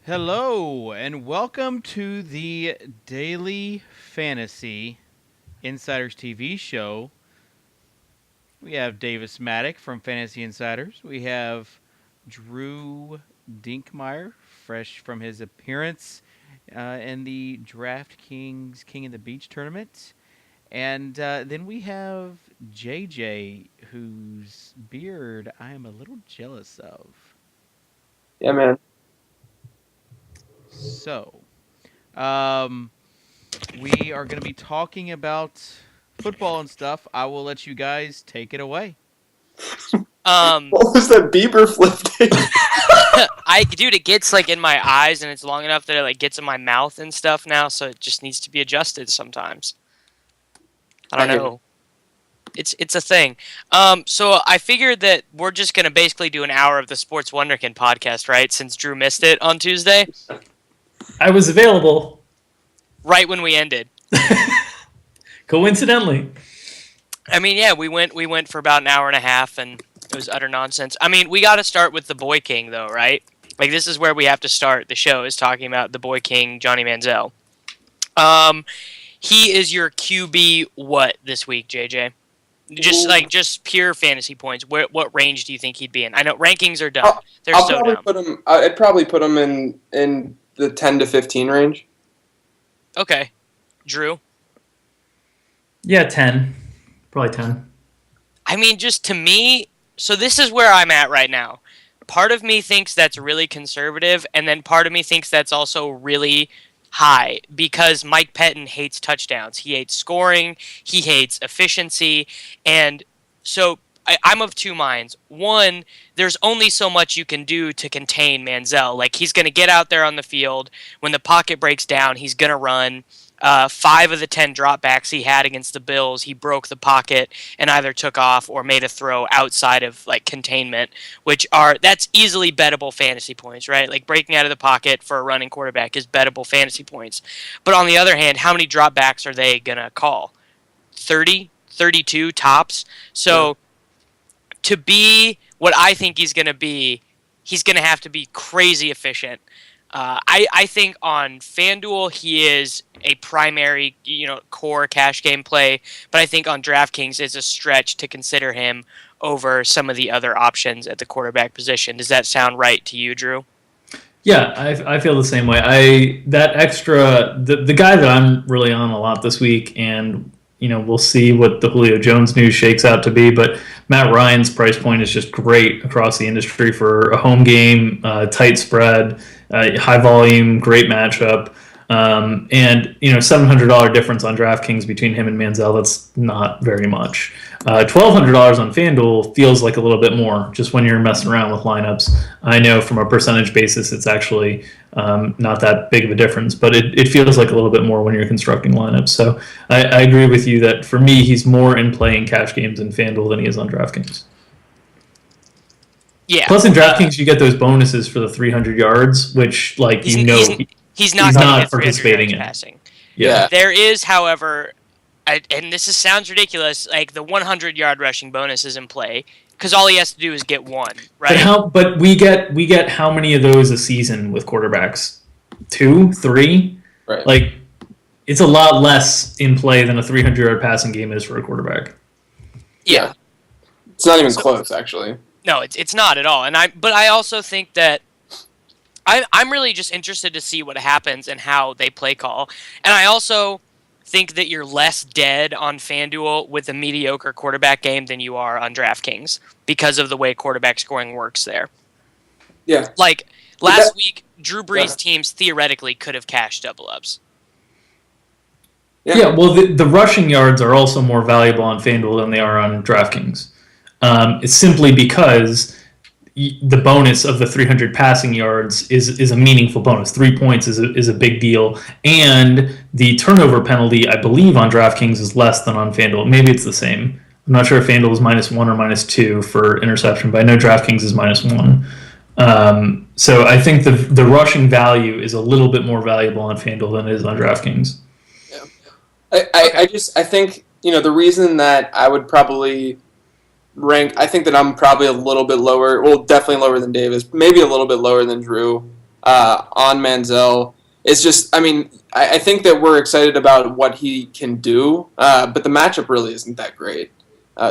Hello, and welcome to the Daily Fantasy Insiders TV show. We have Davis Maddock from Fantasy Insiders. We have Drew Dinkmeyer, fresh from his appearance in the DraftKings King of the Beach tournament. And then we have JJ, whose beard I am a little jealous of. Yeah, man. So, we are going to be talking about football and stuff. I will let you guys take it away. What was that Bieber flip thing? Dude, it gets like in my eyes, and it's long enough that it like gets in my mouth and stuff now, so it just needs to be adjusted sometimes. I don't know. It's a thing. So I figured that we're just gonna basically do an hour of the Sports Wonderkin podcast, right? Since Drew missed it on Tuesday, I was available. right when we ended. Coincidentally. I mean, yeah, we went for about an hour and a half, and it was utter nonsense. I mean, we got to start with the Boy King, though, right? Like, this is where we have to start the show, is talking about the Boy King, Johnny Manziel. He is your QB what this week, JJ? Just pure fantasy points. What range do you think he'd be in? I know rankings are dumb. They're so dumb. I'd probably put him in the 10 to 15 range. Okay. Drew? Yeah, 10. Probably 10. I mean, just to me, so this is where I'm at right now. Part of me thinks that's really conservative, and then part of me thinks that's also really high, because Mike Pettin hates touchdowns. He hates scoring, he hates efficiency, and so I'm of two minds. One, there's only so much you can do to contain Manziel. Like, he's going to get out there on the field. When the pocket breaks down, he's going to run. 5 of the 10 dropbacks he had against the Bills, he broke the pocket and either took off or made a throw outside of like containment, that's easily bettable fantasy points, right? Like, breaking out of the pocket for a running quarterback is bettable fantasy points. But on the other hand, how many dropbacks are they gonna call? 30, 32 tops. So to be what I think he's gonna be, he's gonna have to be crazy efficient. I think on FanDuel he is a primary, core cash game play, but I think on DraftKings it's a stretch to consider him over some of the other options at the quarterback position. Does that sound right to you, Drew? Yeah, I feel the same way. The guy that I'm really on a lot this week, and we'll see what the Julio Jones news shakes out to be, but Matt Ryan's price point is just great across the industry for a home game, tight spread, high volume, great matchup, and $700 difference on DraftKings between him and Manziel. That's not very much. $1,200 on FanDuel feels like a little bit more just when you're messing around with lineups. I know from a percentage basis it's actually not that big of a difference, but it feels like a little bit more when you're constructing lineups. So I agree with you that for me he's more in playing cash games in FanDuel than he is on DraftKings. Yeah. Plus in DraftKings you get those bonuses for the 300 yards, which he's not participating in passing. Yeah. There is, however, and sounds ridiculous, like the 100-yard rushing bonus is in play because all he has to do is get one, right? But we get how many of those a season with quarterbacks? 2, 3? Right. Like, it's a lot less in play than a 300-yard passing game is for a quarterback. Yeah. It's not even close, actually. No, it's not at all. But I also think that I'm really just interested to see what happens and how they play call. And I also think that you're less dead on FanDuel with a mediocre quarterback game than you are on DraftKings because of the way quarterback scoring works there. Yeah. Like, last week, Drew Brees' teams theoretically could have cashed double-ups. Yeah, well, the rushing yards are also more valuable on FanDuel than they are on DraftKings. It's simply because the bonus of the 300 passing yards is a meaningful bonus. 3 points is a big deal. And the turnover penalty, I believe, on DraftKings is less than on FanDuel. Maybe it's the same. I'm not sure if FanDuel is -1 or -2 for interception, but I know DraftKings is -1. So I think the rushing value is a little bit more valuable on FanDuel than it is on DraftKings. I think, the reason that I would probably I think that I'm probably a little bit lower, well, definitely lower than Davis, maybe a little bit lower than Drew on Manziel is just, I mean, I think that we're excited about what he can do, but the matchup really isn't that great.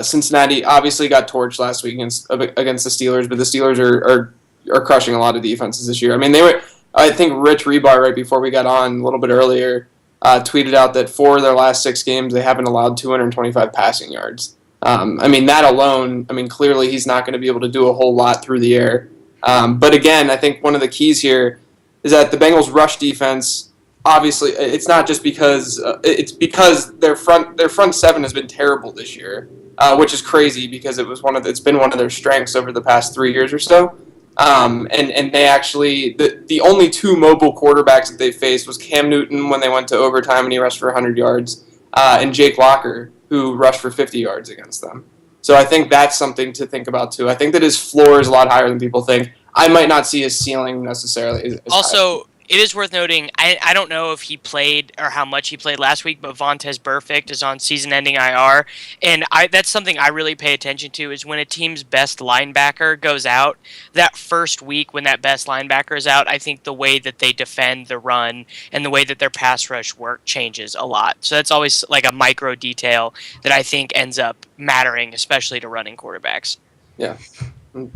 Cincinnati obviously got torched last week against the Steelers, but the Steelers are crushing a lot of defenses this year. I mean, they were. I think Rich Rebar, right before we got on a little bit earlier, tweeted out that 4 of their last 6 games they haven't allowed 225 passing yards. I mean, that alone, I mean, clearly he's not going to be able to do a whole lot through the air. But again, I think one of the keys here is that the Bengals' rush defense, obviously, it's not just because it's because their front 7 has been terrible this year, which is crazy because it's been one of their strengths over the past 3 years or so. And they actually the only 2 mobile quarterbacks that they faced was Cam Newton when they went to overtime and he rushed for 100 yards, and Jake Locker, who rushed for 50 yards against them. So I think that's something to think about too. I think that his floor is a lot higher than people think. I might not see his ceiling necessarily as Also, high. it is worth noting, I don't know if he played or how much he played last week, but Vontaze Burfict is on season-ending IR, and that's something I really pay attention to is when a team's best linebacker goes out, that first week when that best linebacker is out, I think the way that they defend the run and the way that their pass rush work changes a lot. So that's always like a micro detail that I think ends up mattering, especially to running quarterbacks. Yeah.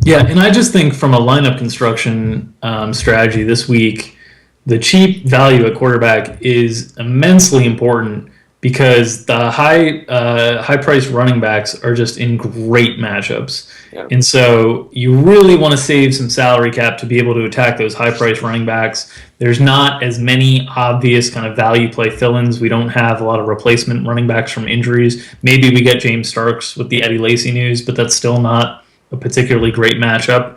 Yeah, and I just think from a lineup construction strategy this week, the cheap value at quarterback is immensely important because the high price running backs are just in great matchups. Yeah. And so you really want to save some salary cap to be able to attack those high price running backs. There's not as many obvious kind of value play fill-ins. We don't have a lot of replacement running backs from injuries. Maybe we get James Starks with the Eddie Lacy news, but that's still not a particularly great matchup.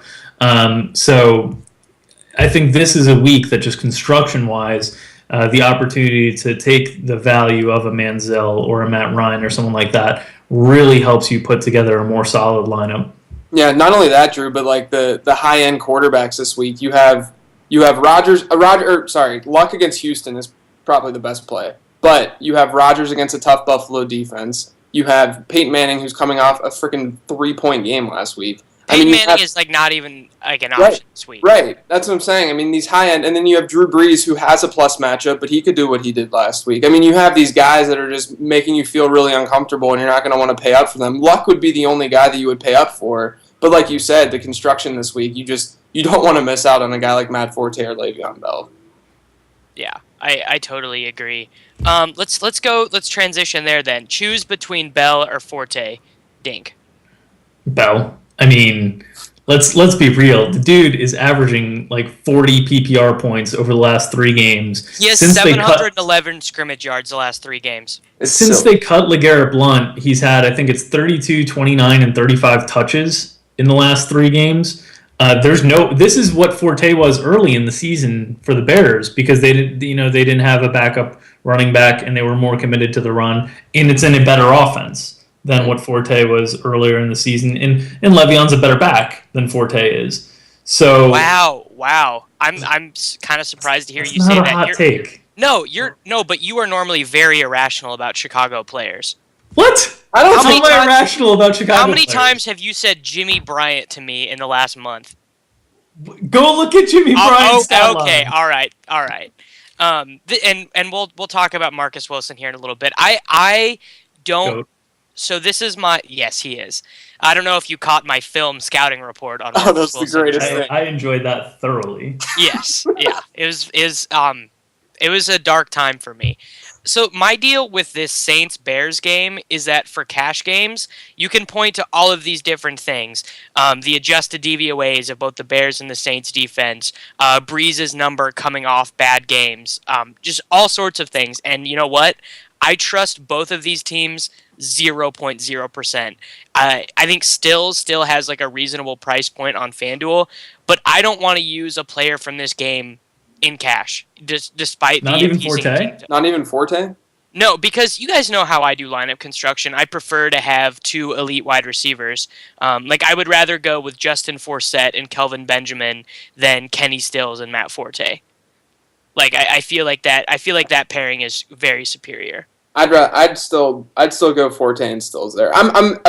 So I think this is a week that just construction-wise, the opportunity to take the value of a Manziel or a Matt Ryan or someone like that really helps you put together a more solid lineup. Yeah, not only that, Drew, but like the high-end quarterbacks this week, you have Luck against Houston is probably the best play, but you have Rodgers against a tough Buffalo defense. You have Peyton Manning, who's coming off a freaking 3-point game last week. Peyton Manning is like not even like an option this week. Right, that's what I'm saying. I mean, these high end, and then you have Drew Brees, who has a plus matchup, but he could do what he did last week. I mean, you have these guys that are just making you feel really uncomfortable, and you're not going to want to pay up for them. Luck would be the only guy that you would pay up for, but like you said, the construction this week, you don't want to miss out on a guy like Matt Forte or Le'Veon Bell. Yeah, I totally agree. Let's transition there then. Choose between Bell or Forte. Dink. Bell. I mean, let's be real. The dude is averaging like 40 PPR points over the last 3 games. He has 711 scrimmage yards the last 3 games. Since they cut LeGarrette Blount, he's had, I think it's 32, 29, and 35 touches in the last 3 games. This is what Forte was early in the season for the Bears because they didn't have a backup running back and they were more committed to the run, and it's in a better offense than what Forte was earlier in the season, and Le'Veon's a better back than Forte is. So wow, I'm kind of surprised to hear you say not a that. hot take. But you are normally very irrational about Chicago players. What? I don't How am I irrational about Chicago How many players? times have you said Jimmy Bryant to me in the last month? Go look at Jimmy Bryant's stat okay, line. all right. And we'll talk about Marcus Wilson here in a little bit. I don't. Goat. So this is yes, he is. I don't know if you caught my film scouting report on. Oh, Marcus that's the Wilson. greatest thing. I enjoyed that thoroughly. Yes, yeah. It was a dark time for me. So my deal with this Saints-Bears game is that for cash games, you can point to all of these different things. The adjusted DVOAs of both the Bears and the Saints defense, Breeze's number coming off bad games, just all sorts of things. And you know what? I trust both of these teams 0.0%. I think still has like a reasonable price point on FanDuel, but I don't want to use a player from this game in cash, despite Not the even appeasing Forte? team. Not even Forte? No, because you guys know how I do lineup construction. I prefer to have 2 elite wide receivers. I would rather go with Justin Forsett and Kelvin Benjamin than Kenny Stills and Matt Forte. I feel like that pairing is very superior. I'd still go Forte and Stills there.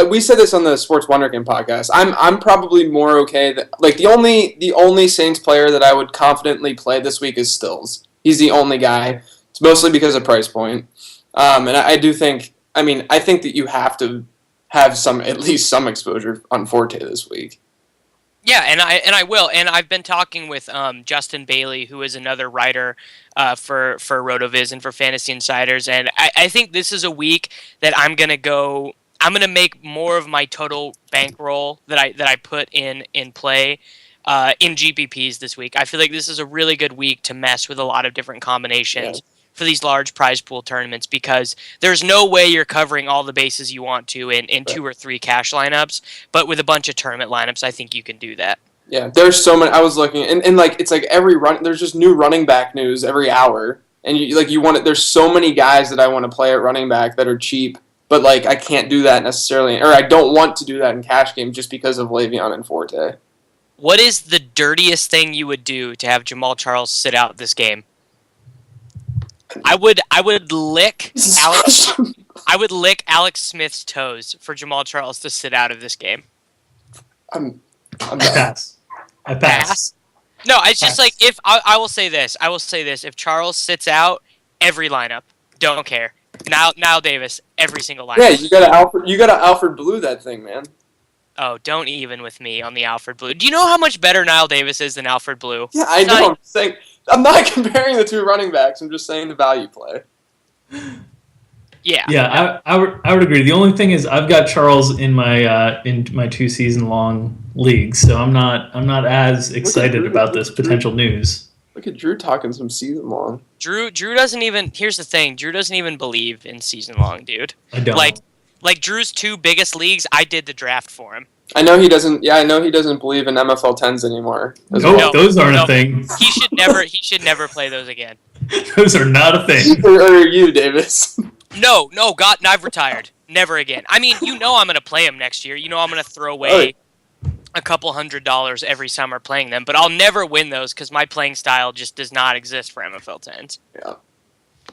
We said this on the Sports Wonderkin podcast. I'm probably more okay that like the only Saints player that I would confidently play this week is Stills. He's the only guy. It's mostly because of price point. And I do think I think that you have to have at least some exposure on Forte this week. Yeah, and I will, and I've been talking with Justin Bailey, who is another writer for RotoViz and for Fantasy Insiders, and I think this is a week that I'm gonna make more of my total bankroll that I put in play in GPPs this week. I feel like this is a really good week to mess with a lot of different combinations. Yeah. For these large prize pool tournaments, because there's no way you're covering all the bases you want to in 2 or 3 cash lineups, but with a bunch of tournament lineups, I think you can do that. Yeah, there's so many. I was looking, and like it's like there's just new running back news every hour, and you want it. There's so many guys that I want to play at running back that are cheap, but like I can't do that necessarily, or I don't want to do that in cash game just because of Le'Veon and Forte. What is the dirtiest thing you would do to have Jamal Charles sit out this game? I would lick Alex. I would lick Alex Smith's toes for Jamal Charles to sit out of this game. I pass. No, it's just like if I will say this. I will say this. If Charles sits out, every lineup, don't care. Now Davis, every single lineup. Yeah, you got to Alfred Blue that thing, man. Oh, don't even with me on the Alfred Blue. Do you know how much better Niall Davis is than Alfred Blue? Yeah, I know. I'm not comparing the 2 running backs. I'm just saying the value play. Yeah. Yeah, I would agree. The only thing is I've got Charles in my 2 season long leagues, so I'm not as excited about this potential news. Look at Drew talking some season long. Drew doesn't even. Here's the thing. Drew doesn't even believe in season long, dude. I don't. Like Drew's 2 biggest leagues, I did the draft for him. I know he doesn't. Yeah, I know he doesn't believe in MFL 10s anymore. No, those aren't a thing. He should never play those again. Those are not a thing. Or are you, Davis? No, God, I've retired. Never again. I mean, I'm going to play them next year. I'm going to throw away a couple $100 every summer playing them, but I'll never win those because my playing style just does not exist for MFL 10s. Yeah.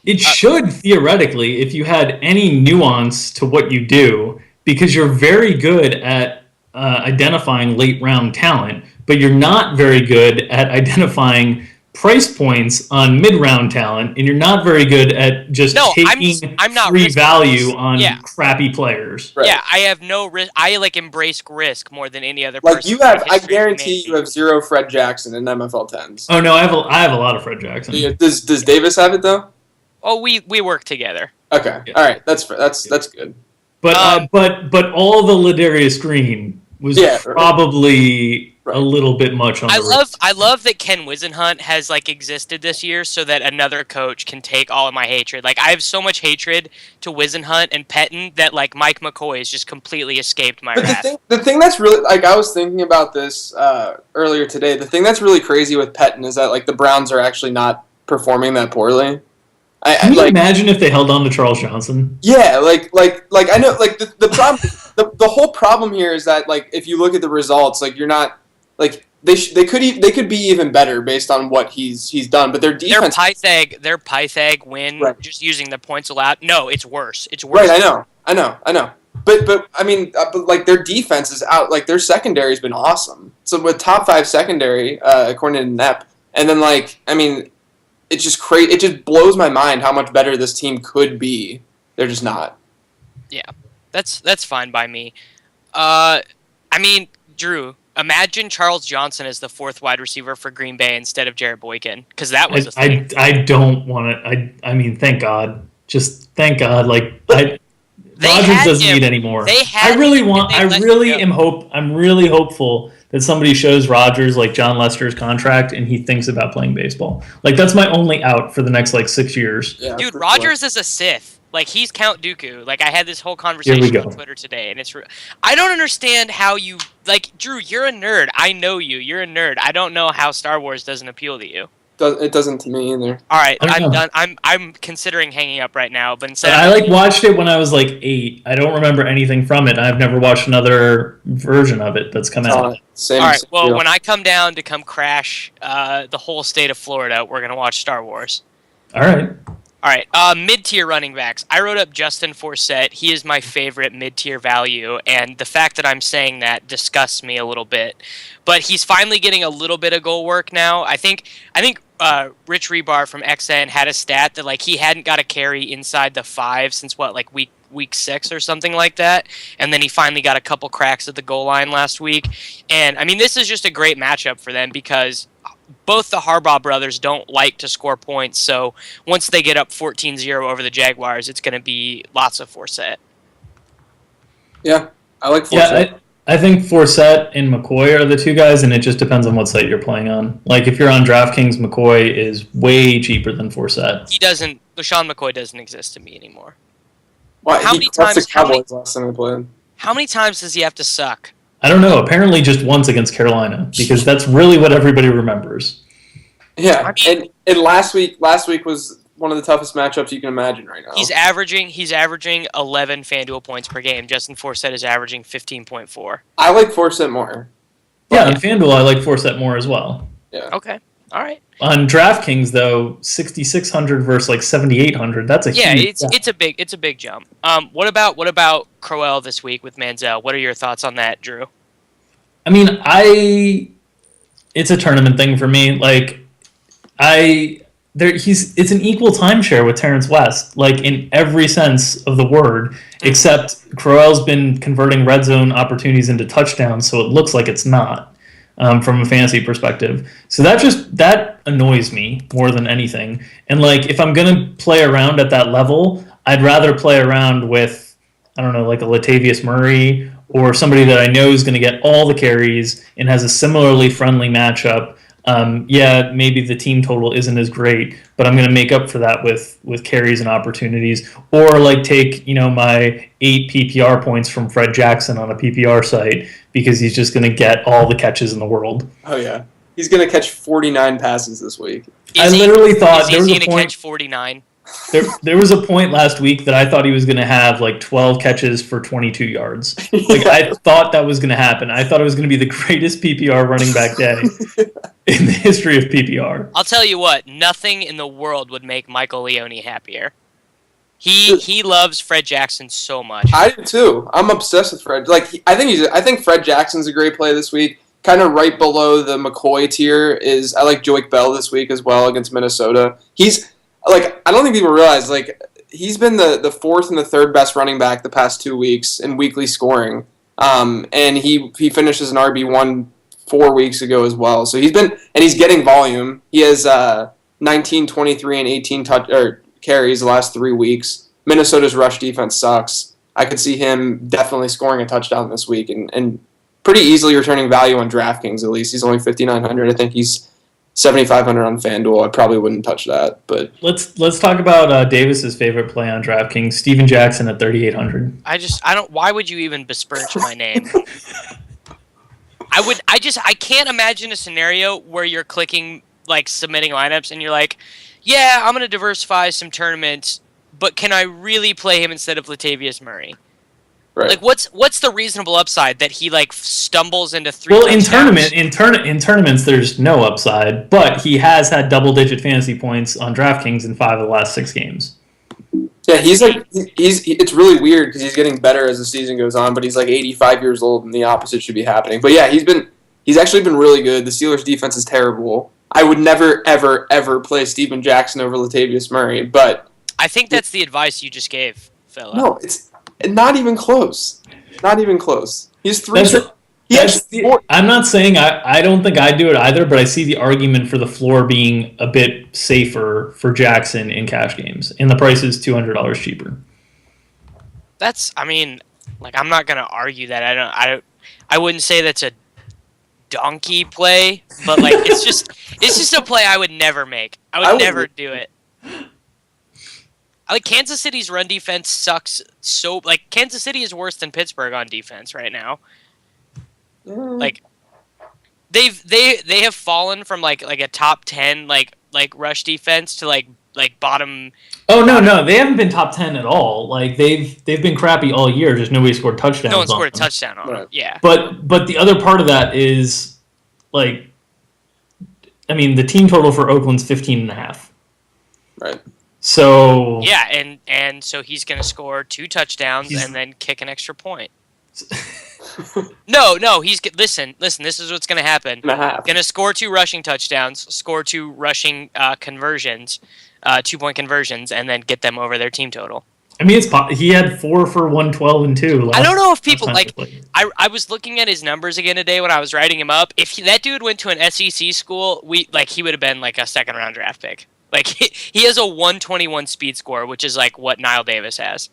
It should, theoretically, if you had any nuance to what you do, because you're very good at identifying late-round talent, but you're not very good at identifying price points on mid-round talent, and you're not very good at just taking free value on crappy players. Right. Yeah, I have no risk. I embrace risk more than any other person. Like you have, I guarantee you have 0 Fred Jackson in MFL 10s. Oh no, I have a lot of Fred Jackson. Does Davis have it though? Oh, we work together. Okay, all right, that's good. But all the Ladarius Green was probably a little bit much on the risk. I love that Ken Wisenhunt has existed this year so that another coach can take all of my hatred. I have so much hatred to Wisenhunt and Pettin that Mike McCoy has just completely escaped my wrath. The thing that's really I was thinking about this earlier today. The thing that's really crazy with Pettin is that the Browns are actually not performing that poorly. Can you imagine if they held on to Charles Johnson? Yeah, I know the problem. The whole problem here is that if you look at the results, you're not they could be even better based on what he's done, but their defense. Their Pythag win just using the points allowed. No, it's worse. It's worse. Right, I know. But I mean, their defense is out. Their secondary's been awesome. So with top 5 secondary according to NEP, and then it's just crazy. It just blows my mind how much better this team could be. They're just not. Yeah, that's fine by me. Drew, imagine Charles Johnson as the 4th wide receiver for Green Bay instead of Jared Boykin, because that was a thing. I don't want to. I mean, thank God. Just thank God. Rodgers doesn't need anymore. I'm really hopeful that somebody shows Rodgers John Lester's contract and he thinks about playing baseball. That's my only out for the next 6 years. Yeah, dude, Rodgers is a Sith. He's Count Dooku. I had this whole conversation on Twitter today, and I don't understand how you Drew. You're a nerd. I know you. You're a nerd. I don't know how Star Wars doesn't appeal to you. It doesn't to me either. All right, I'm done. I'm considering hanging up right now, but instead I watched it when I was 8. I don't remember anything from it. I've never watched another version of it that's come out. Same. All right. Well, when I come down to crash the whole state of Florida, we're gonna watch Star Wars. All right. All right, mid-tier running backs. I wrote up Justin Forsett. He is my favorite mid-tier value, and the fact that I'm saying that disgusts me a little bit. But he's finally getting a little bit of goal work now. I think Rich Rebar from XN had a stat that like he hadn't got a carry inside the 5 since like week 6 or something like that, and then he finally got a couple cracks at the goal line last week. And I mean, this is just a great matchup for them because both the Harbaugh brothers don't like to score points, so once they get up 14-0 over the Jaguars, it's going to be lots of Forsett. Yeah, I like Forsett. Yeah, I think Forsett and McCoy are the two guys, and it just depends on what site you're playing on. Like, if you're on DraftKings, McCoy is way cheaper than Forsett. LaShawn McCoy doesn't exist to me anymore. Well, How many times does he have to suck? I don't know. Apparently just once against Carolina, because that's really what everybody remembers. Yeah, I mean, and last week was one of the toughest matchups you can imagine right now. He's averaging 11 FanDuel points per game. Justin Forsett is averaging 15.4. I like Forsett more. Yeah, on FanDuel, I like Forsett more as well. Yeah. Okay. All right. On DraftKings, though, 6,600 versus like 7,800. That's a huge gap. It's a big jump. What about Crowell this week with Manziel? What are your thoughts on that, Drew? I mean, it's a tournament thing for me. Like, it's an equal timeshare with Terrence West, like in every sense of the word, except Crowell's been converting red zone opportunities into touchdowns, so it looks like it's not. From a fantasy perspective. So that annoys me more than anything. And like, if I'm going to play around at that level, I'd rather play around with, I don't know, like a Latavius Murray or somebody that I know is going to get all the carries and has a similarly friendly matchup. Yeah, maybe the team total isn't as great, but I'm going to make up for that with carries and opportunities. Or like take, my 8 PPR points from Fred Jackson on a PPR site because he's just going to get all the catches in the world. Oh, yeah. He's going to catch 49 passes this week. I literally thought there was a point. Going to catch 49? There was a point last week that I thought he was going to have like 12 catches for 22 yards. Like, I thought that was going to happen. I thought it was going to be the greatest PPR running back day in the history of PPR. I'll tell you what, nothing in the world would make Michael Leone happier. He loves Fred Jackson so much. I do too. I'm obsessed with Fred. Like, I think Fred Jackson's a great play this week. Kind of right below the McCoy tier is I like Joique Bell this week as well against Minnesota. He's like, I don't think people realize, like, he's been the fourth and the third best running back the past 2 weeks in weekly scoring. And he finishes an RB1 4 weeks ago as well. So he's getting volume. He has 19, 23, and 18 carries the last 3 weeks. Minnesota's rush defense sucks. I could see him definitely scoring a touchdown this week and pretty easily returning value on DraftKings at least. He's only 5,900. I think he's 7,500 on FanDuel. I probably wouldn't touch that. But let's talk about Davis's favorite play on DraftKings, Steven Jackson at 3,800. I don't. Why would you even besmirch my name? I can't imagine a scenario where you're clicking like submitting lineups and you're like, yeah, I'm gonna diversify some tournaments, but can I really play him instead of Latavius Murray? Right. Like, what's the reasonable upside that he like stumbles into 3? Well, in tournaments, there's no upside, but he has had double-digit fantasy points on DraftKings in 5 of the last 6 games. Yeah, it's really weird because he's getting better as the season goes on, but he's like 85 years old, and the opposite should be happening. But yeah, he's actually been really good. The Steelers' defense is terrible. I would never, ever, ever play Steven Jackson over Latavius Murray, but I think that's the advice you just gave, fella. No, it's not even close. Not even close. He's 3. I'm not saying I don't think I'd do it either, but I see the argument for the floor being a bit safer for Jackson in cash games, and the price is $200 cheaper. I'm not gonna argue that. I wouldn't say that's a donkey play, but like it's just a play I would never make. I would never do it. Like, Kansas City's run defense sucks so... Like, Kansas City is worse than Pittsburgh on defense right now. Like, they have fallen from like a top 10 like rush defense to like bottom. Oh no, they haven't been top 10 at all. Like they've been crappy all year. Just nobody scored touchdowns. No one scored a touchdown on them. Yeah. But the other part of that is like, I mean, the team total for Oakland's 15.5. Right. So Yeah, and so he's going to score 2 touchdowns He's- and then kick an extra point. No, listen. This is what's going to happen. And a half. Going to score 2 rushing touchdowns, score 2 rushing conversions, 2-point conversions, and then get them over their team total. I mean, he had 4 for 112 and 2. I don't know if people time like. they played. I was looking at his numbers again today when I was writing him up. If that dude went to an SEC school, he would have been like a 2nd-round draft pick. Like he has a 121 speed score, which is like what Niall Davis has.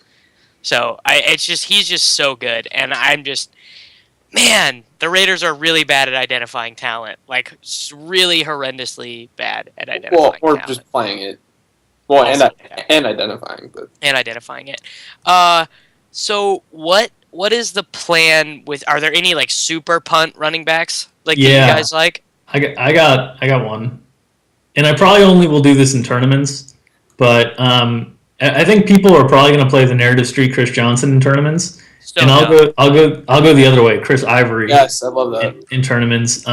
So he's just so good, and I'm just, man, the Raiders are really bad at identifying talent, like really horrendously bad at identifying Or talent. just playing it. Well, Also, yeah. and identifying, but And identifying it. So what is the plan with? Are there any like super punt running backs that you guys like? I got one, and I probably only will do this in tournaments, but I think people are probably going to play the narrative street Chris Johnson in tournaments, So, and I'll go the other way, Chris Ivory. yes, I love that. In tournaments.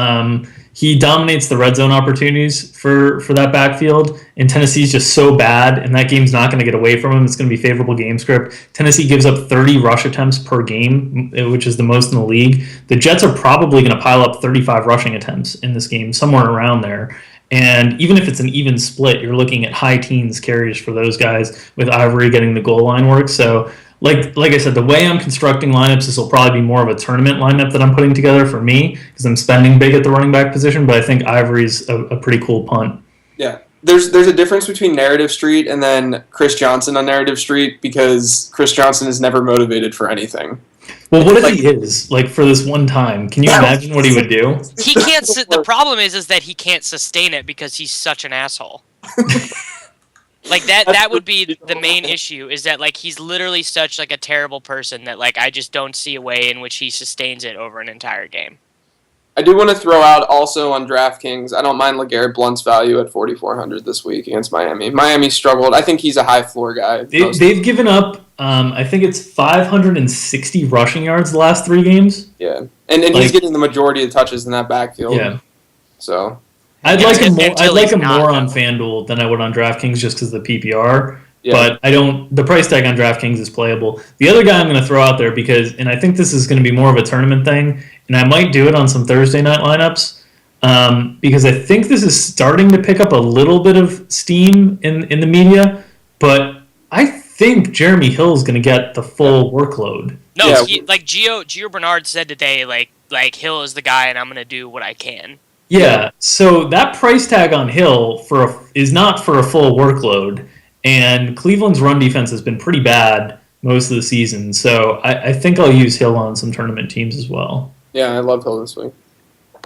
He dominates the red zone opportunities for that backfield, and Tennessee's just so bad, and that game's not going to get away from him. It's going to be favorable game script. Tennessee gives up 30 rush attempts per game, which is the most in the league. The Jets are probably going to pile up 35 rushing attempts in this game, somewhere around there. And even if it's an even split, you're looking at high teens carries for those guys, with Ivory getting the goal line work. So like I said, the way I'm constructing lineups, this will probably be more of a tournament lineup that I'm putting together for me, because I'm spending big at the running back position, but I think Ivory's a pretty cool punt. Yeah. There's a difference between Narrative Street and then Chris Johnson on Narrative Street, because Chris Johnson is never motivated for anything. Well, what if he is, like, for this one time? Can you imagine what he would do? He can't. The problem is that he can't sustain it because he's such an asshole. Like that would be the main issue, is that like he's literally such like a terrible person that like I just don't see a way in which he sustains it over an entire game. I do want to throw out also on DraftKings, I don't mind LeGarrette Blount's value at 4,400 this week against Miami. Miami struggled. I think he's a high floor guy. They've given up, I think it's 560 rushing yards the last 3 games. Yeah. And he's getting the majority of touches in that backfield. Yeah. So I'd like him more. Until I'd like he's him not, more on though. FanDuel than I would on DraftKings, just because of the PPR. Yeah. But I don't. The price tag on DraftKings is playable. The other guy I'm going to throw out there, and I think this is going to be more of a tournament thing, and I might do it on some Thursday night lineups, because I think this is starting to pick up a little bit of steam in the media. But I think Jeremy Hill is going to get the full workload. No, Yeah. like Gio Bernard said today, like Hill is the guy, and I'm gonna do what I can. Yeah, so that price tag on Hill is not for a full workload, and Cleveland's run defense has been pretty bad most of the season, so I think I'll use Hill on some tournament teams as well. yeah, I love Hill this week.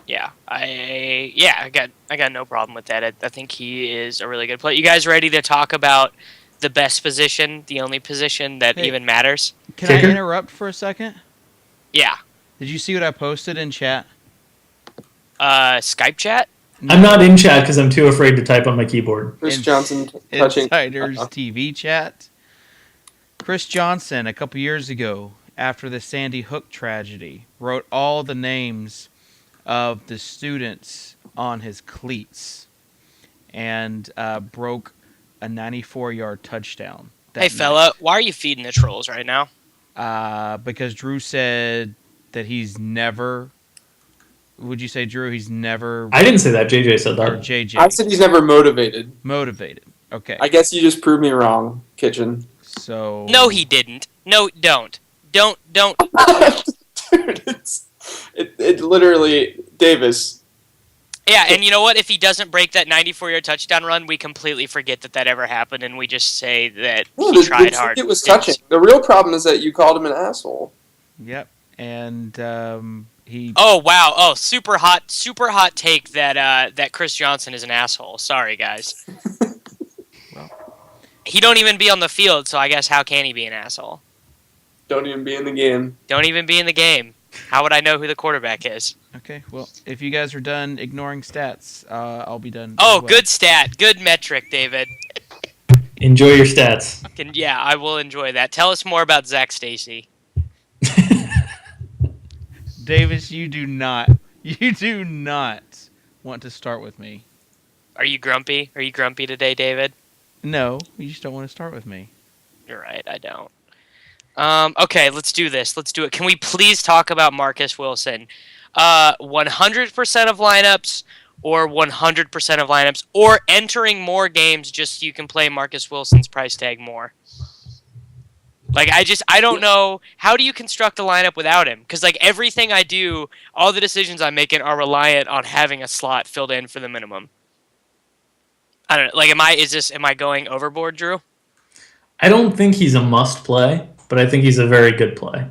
Yeah, I got no problem with that. I think he is a really good player. You guys ready to talk about the best position, the only position that Hey. even matters? Can Kicker? I interrupt for a second? Yeah. Did you see what I posted in chat? Skype chat? I'm not in chat because I'm too afraid to type on my keyboard. Chris Ins- Johnson touching. Insiders TV chat. Chris Johnson, a couple years ago, after the Sandy Hook tragedy, wrote all the names of the students on his cleats and broke a 94-yard touchdown. that Hey, night. fella, why are you feeding the trolls right now? Because Drew said that he's never. Would you say, Drew? He's never. I didn't say that. JJ said Or that. JJ. I said he's never motivated. Motivated. Okay. I guess you just proved me wrong, Kitchen. So. No, he didn't. No, don't. Don't. Dude, it literally, Davis. Yeah, and you know what? If he doesn't break that 94-yard touchdown run, we completely forget that ever happened, and we just say that No, he tried hard. It was touching. The real problem is that you called him an asshole. Yep. And he. Oh wow! Oh, super hot take that Chris Johnson is an asshole. Sorry, guys. Well. He don't even be on the field, so I guess how can he be an asshole? Don't even be in the game. Don't even be in the game. How would I know who the quarterback is? Okay. Well, if you guys are done ignoring stats, I'll be done. Oh, as well. good stat, good metric, David. Enjoy your stats. Yeah, I will enjoy that. Tell us more about Zach Stacy. Davis, you do not want to start with me. Are you grumpy? Are you grumpy today, David? No, you just don't want to start with me. You're right, I don't. Okay, let's do this. Let's do it. Can we please talk about Marcus Wilson? 100% of lineups or 100% of lineups or entering more games just so you can play Marcus Wilson's price tag more. Like, I don't know. How do you construct a lineup without him? Because, like, everything I do, all the decisions I'm making are reliant on having a slot filled in for the minimum. I don't know. Like, am I going overboard, Drew? I don't think he's a must play, but I think he's a very good play.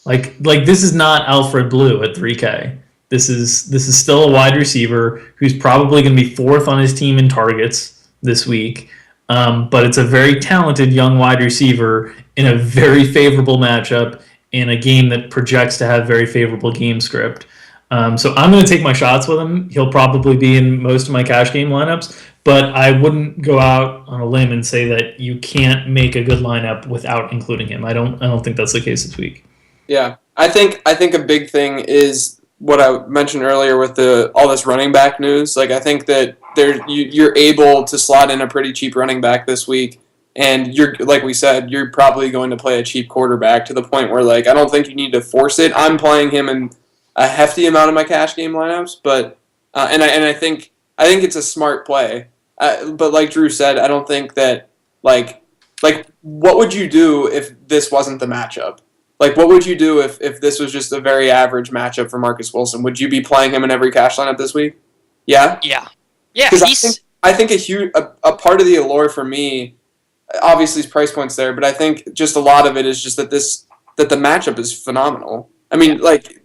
Like this is not Alfred Blue at 3K. This is still a wide receiver who's probably going to be fourth on his team in targets this week. But it's a very talented young wide receiver in a very favorable matchup in a game that projects to have very favorable game script. So I'm going to take my shots with him. He'll probably be in most of my cash game lineups, but I wouldn't go out on a limb and say that you can't make a good lineup without including him. I don't think that's the case this week. Yeah, I think a big thing is what I mentioned earlier with all this running back news. Like, I think that you're able to slot in a pretty cheap running back this week, and like we said, you're probably going to play a cheap quarterback to the point where, like, I don't think you need to force it. I'm playing him in a hefty amount of my cash game lineups, but and I think it's a smart play. But like Drew said, I don't think that like what would you do if this wasn't the matchup? Like, what would you do if this was just a very average matchup for Marcus Wilson? Would you be playing him in every cash lineup this week? Yeah? Yeah. Yeah, Because I think a part of the allure for me, obviously, his price point's there, but I think just a lot of it is just that the matchup is phenomenal. I mean, like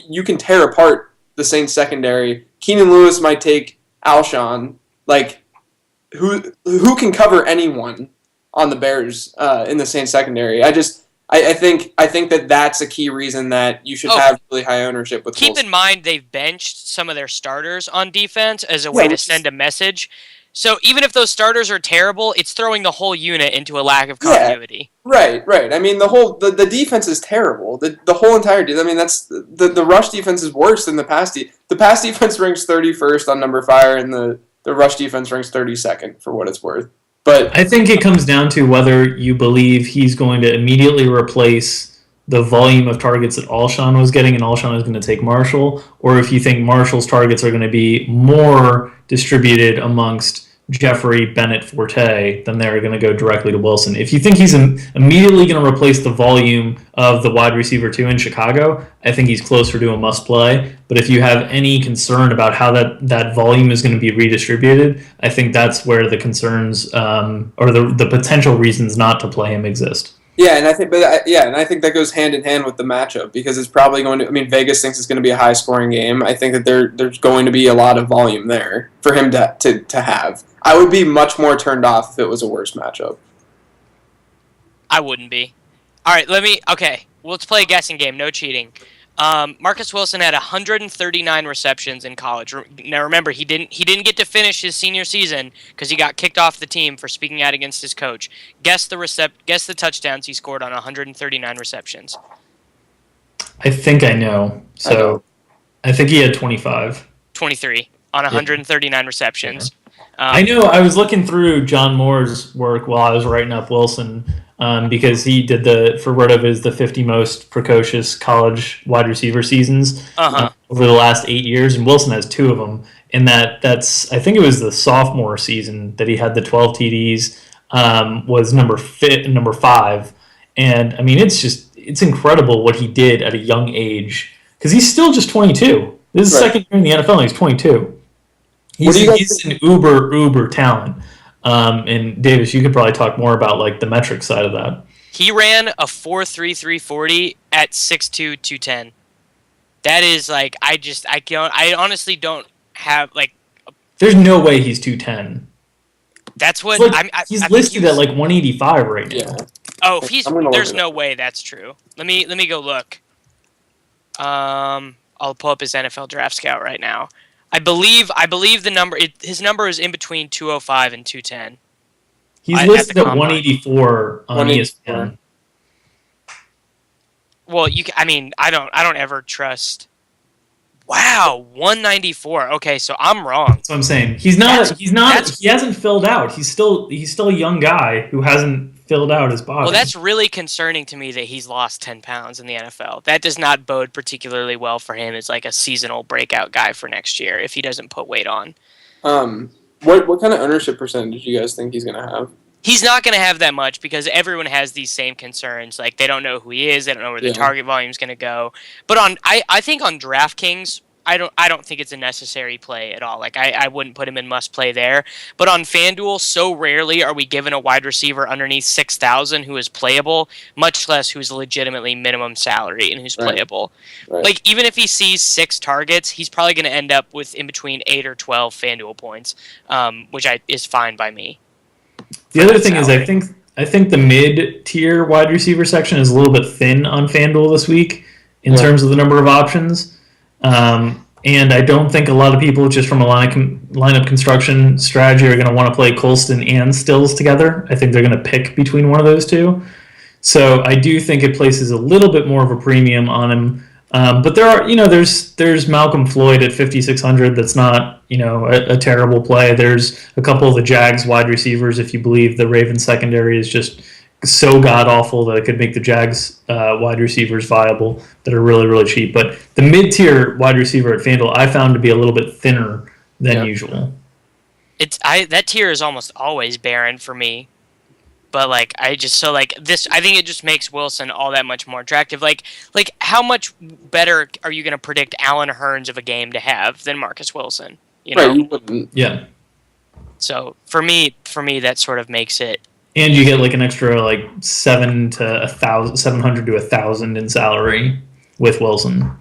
you can tear apart the Saints secondary. Keenan Lewis might take Alshon. Like, who can cover anyone on the Bears in the Saints secondary? I think that's a key reason that you should have really high ownership with Keep Wilson. in mind they've benched some of their starters on defense as a way to send a message. So even if those starters are terrible, it's throwing the whole unit into a lack of continuity. Yeah, right. I mean, the defense is terrible. The whole entire I mean, that's the rush defense is worse than the pass defense. The pass defense ranks 31st on number fire, and the rush defense ranks 32nd for what it's worth. But I think it comes down to whether you believe he's going to immediately replace the volume of targets that Alshon was getting and Alshon is going to take Marshall, or if you think Marshall's targets are going to be more distributed amongst Jeffrey, Bennett, Forte, then they're going to go directly to Wilson. If you think he's immediately going to replace the volume of the wide receiver 2 in Chicago, I think he's closer to a must-play. But if you have any concern about how that volume is going to be redistributed, I think that's where the concerns or the potential reasons not to play him exist. Yeah, and I think that goes hand in hand with the matchup because it's probably going to. I mean, Vegas thinks it's going to be a high-scoring game. I think that there's going to be a lot of volume there for him to have. I would be much more turned off if it was a worse matchup. I wouldn't be. All right, let's play a guessing game. No cheating. Marcus Wilson had 139 receptions in college. Now remember, he didn't get to finish his senior season because he got kicked off the team for speaking out against his coach. Guess the touchdowns he scored on 139 receptions. I think I know. So I think he had 25. 23 on 139 receptions. Yeah. I know. I was looking through John Moore's work while I was writing up Wilson because he did the 50 most precocious college wide receiver seasons over the last 8 years, and Wilson has 2 of them. And that's I think it was the sophomore season that he had the 12 TDs, was number 5, and I mean it's incredible what he did at a young age because he's still just 22. This is his second year in the NFL, and he's 22. He's an uber talent. And Davis, you could probably talk more about like the metric side of that. He ran a 4.33 40 at 6'2", 210. That is like I honestly don't have like. There's no way he's 210. That's what he's listed at like 185 right now. Yeah. Oh, there's no way that's true. Let me go look. I'll pull up his NFL Draft Scout right now. I believe the number. His number is in between 205 and 210. He's listed at 184 on ESPN. Well, I don't ever trust Wow, 194. Okay, so I'm wrong. That's what I'm saying. He hasn't filled out. He's still a young guy who hasn't filled out his body. Well, that's really concerning to me that he's lost 10 pounds in the NFL. That does not bode particularly well for him as like a seasonal breakout guy for next year if he doesn't put weight on. What kind of ownership percentage do you guys think he's going to have? He's not going to have that much because everyone has these same concerns. Like, they don't know who he is. They don't know where the target volume is going to go. But I think on DraftKings, I don't think it's a necessary play at all. Like, I wouldn't put him in must play there. But on FanDuel, so rarely are we given a wide receiver underneath 6,000 who is playable, much less who's legitimately minimum salary and who's playable. Right. Like, even if he sees 6 targets, he's probably going to end up with in between 8 or 12 FanDuel points, which is fine by me. The other thing is, I think the mid-tier wide receiver section is a little bit thin on FanDuel this week in terms of the number of options. And I don't think a lot of people, just from a lineup construction strategy, are going to want to play Colston and Stills together. I think they're going to pick between one of those two. So I do think it places a little bit more of a premium on him. But there's Malcolm Floyd at 5,600. That's not, a terrible play. There's a couple of the Jags wide receivers, if you believe the Ravens secondary is just so god-awful that it could make the Jags wide receivers viable, that are really, really cheap. But the mid-tier wide receiver at FanDuel I found to be a little bit thinner than usual. That tier is almost always barren for me. But I think it just makes Wilson all that much more attractive. Like how much better are you going to predict Allen Hurns of a game to have than Marcus Wilson? Right, you wouldn't. Yeah. So for me, that sort of makes it. And you get an extra 700 to 1,000 in salary with Wilson.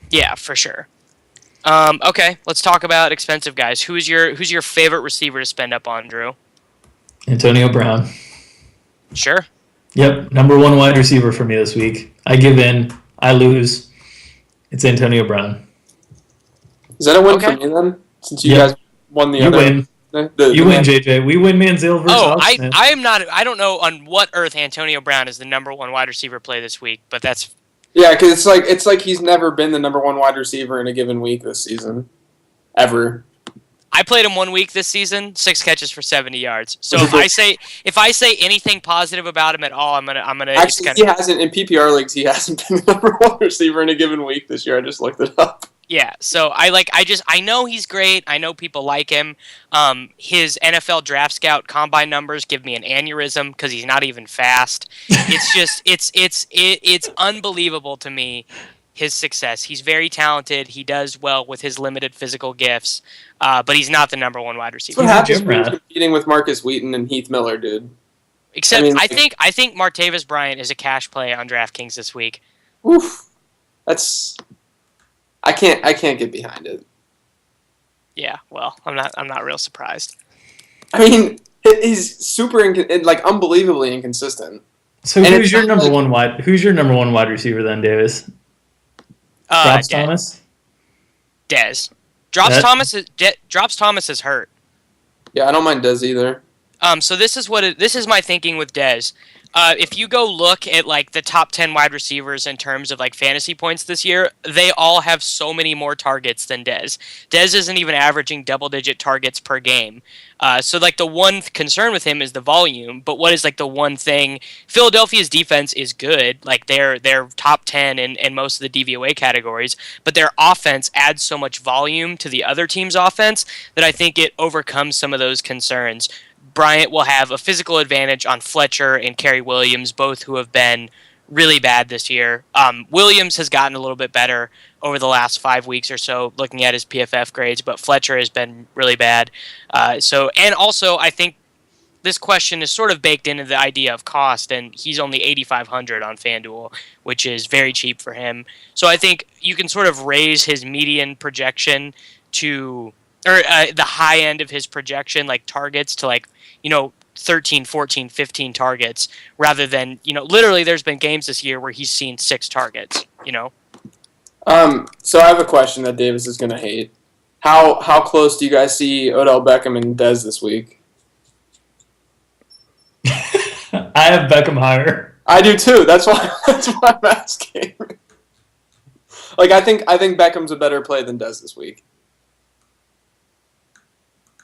Yeah, for sure. Okay, let's talk about expensive guys. Who's your favorite receiver to spend up on, Drew? Antonio Brown. Sure. Yep, number one wide receiver for me this week. I give in. I lose. It's Antonio Brown. Is that a win for me then? Since you guys won the other. Win. You win, JJ. We win Manziel versus Austin. I'm not. I don't know on what earth Antonio Brown is the number one wide receiver play this week, but that's. Yeah, because it's like he's never been the number one wide receiver in a given week this season, ever. I played him 1 week this season, 6 catches for 70 yards. So if I say anything positive about him at all, I'm gonna. Actually, he hasn't in PPR leagues. He hasn't been the number one receiver in a given week this year. I just looked it up. Yeah, so I know he's great. I know people like him. His NFL Draft Scout combine numbers give me an aneurysm because he's not even fast. It's just it's unbelievable to me, his success. He's very talented. He does well with his limited physical gifts, but he's not the number one wide receiver. What happens when he's competing with Marcus Wheaton and Heath Miller, dude? Except I think Martavis Bryant is a cash play on DraftKings this week. Oof, that's. I can't get behind it. Yeah, well, I'm not real surprised. I mean, he's super unbelievably inconsistent. So who's your number one wide receiver then, Davis? Drops Thomas. Dez. Drops Thomas is hurt. Yeah, I don't mind Dez either. So this is my thinking with Dez. If you go look at the top 10 wide receivers in terms of fantasy points this year, they all have so many more targets than Dez. Dez isn't even averaging double-digit targets per game. So the one concern with him is the volume. But what is the one thing? Philadelphia's defense is good. They're top 10 in most of the DVOA categories. But their offense adds so much volume to the other team's offense that I think it overcomes some of those concerns. Bryant will have a physical advantage on Fletcher and Kerry Williams, both who have been really bad this year. Williams has gotten a little bit better over the last 5 weeks or so, looking at his PFF grades, but Fletcher has been really bad. And also, I think this question is sort of baked into the idea of cost, and he's only 8,500 on FanDuel, which is very cheap for him. So I think you can sort of raise his median projection to, or the high end of his projection, targets to 13, 14, 15 targets rather than, literally there's been games this year where he's seen 6 targets, So I have a question that Davis is going to hate. How close do you guys see Odell Beckham and Dez this week? I have Beckham higher. I do too. That's why I'm asking. Like I think Beckham's a better play than Dez this week.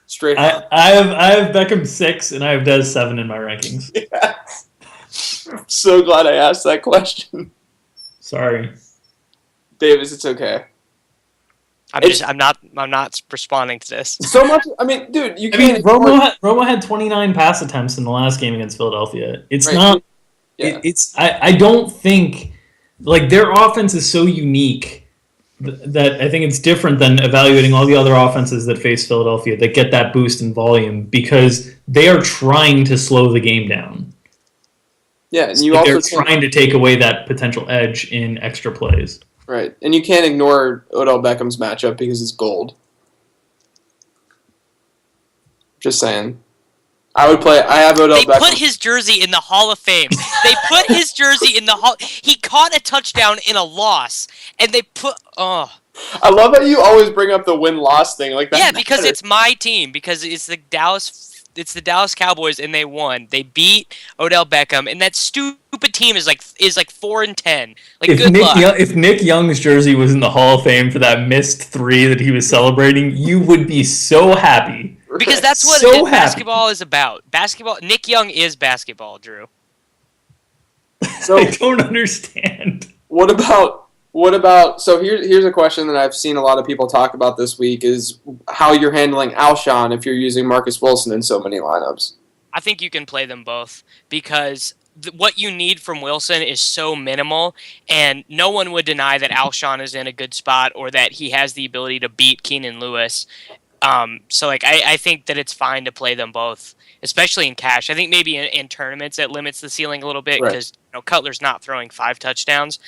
Straight up. I have Beckham 6 and I have Dez 7 in my rankings. Yeah. I'm so glad I asked that question. Sorry. Davis, it's okay. I'm not responding to this. So much. I mean, dude, you I can't. mean, Romo had 29 pass attempts in the last game against Philadelphia. It's Right. not. Yeah. I don't think like their offense is so unique that I think it's different than evaluating all the other offenses that face Philadelphia that get that boost in volume because they are trying to slow the game down. Yeah, and They're trying to take away that potential edge in extra plays. Right, and you can't ignore Odell Beckham's matchup because it's gold. Just saying. I have Odell Beckham. They put his jersey in the Hall of Fame. They put his jersey in the Hall. He caught a touchdown in a loss, and they put. Oh. I love how you always bring up the win-loss thing like that. Yeah, because it's my team. Because it's the Dallas Cowboys, and they won. They beat Odell Beckham, and that stupid team is like 4-10. Like, good luck. If Nick Young's jersey was in the Hall of Fame for that missed 3 that he was celebrating, you would be so happy. Because that's what basketball is about. Nick Young is basketball, Drew. So I don't understand. What about so here's a question that I've seen a lot of people talk about this week is how you're handling Alshon if you're using Marcus Wilson in so many lineups. I think you can play them both because what you need from Wilson is so minimal, and no one would deny that Alshon is in a good spot or that he has the ability to beat Keenan Lewis. So like I think that it's fine to play them both, especially in cash. I think maybe in tournaments it limits the ceiling a little bit because Cutler's not throwing 5 touchdowns.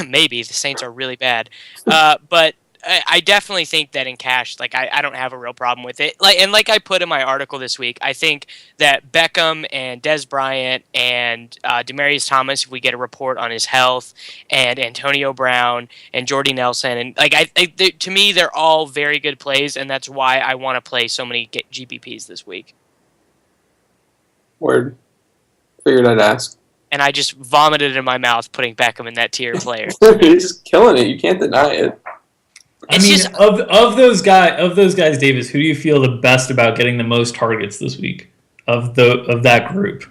Maybe the Saints are really bad, but I definitely think that in cash, like I don't have a real problem with it. Like I put in my article this week, I think that Beckham and Dez Bryant and Demaryius Thomas, if we get a report on his health, and Antonio Brown and Jordy Nelson, and to me they're all very good plays, and that's why I want to play so many GPPs this week. Word. Figured I'd ask. And I just vomited in my mouth putting Beckham in that tier of players. He's killing it. You can't deny it. Of those guys, Davis, who do you feel the best about getting the most targets this week of that group?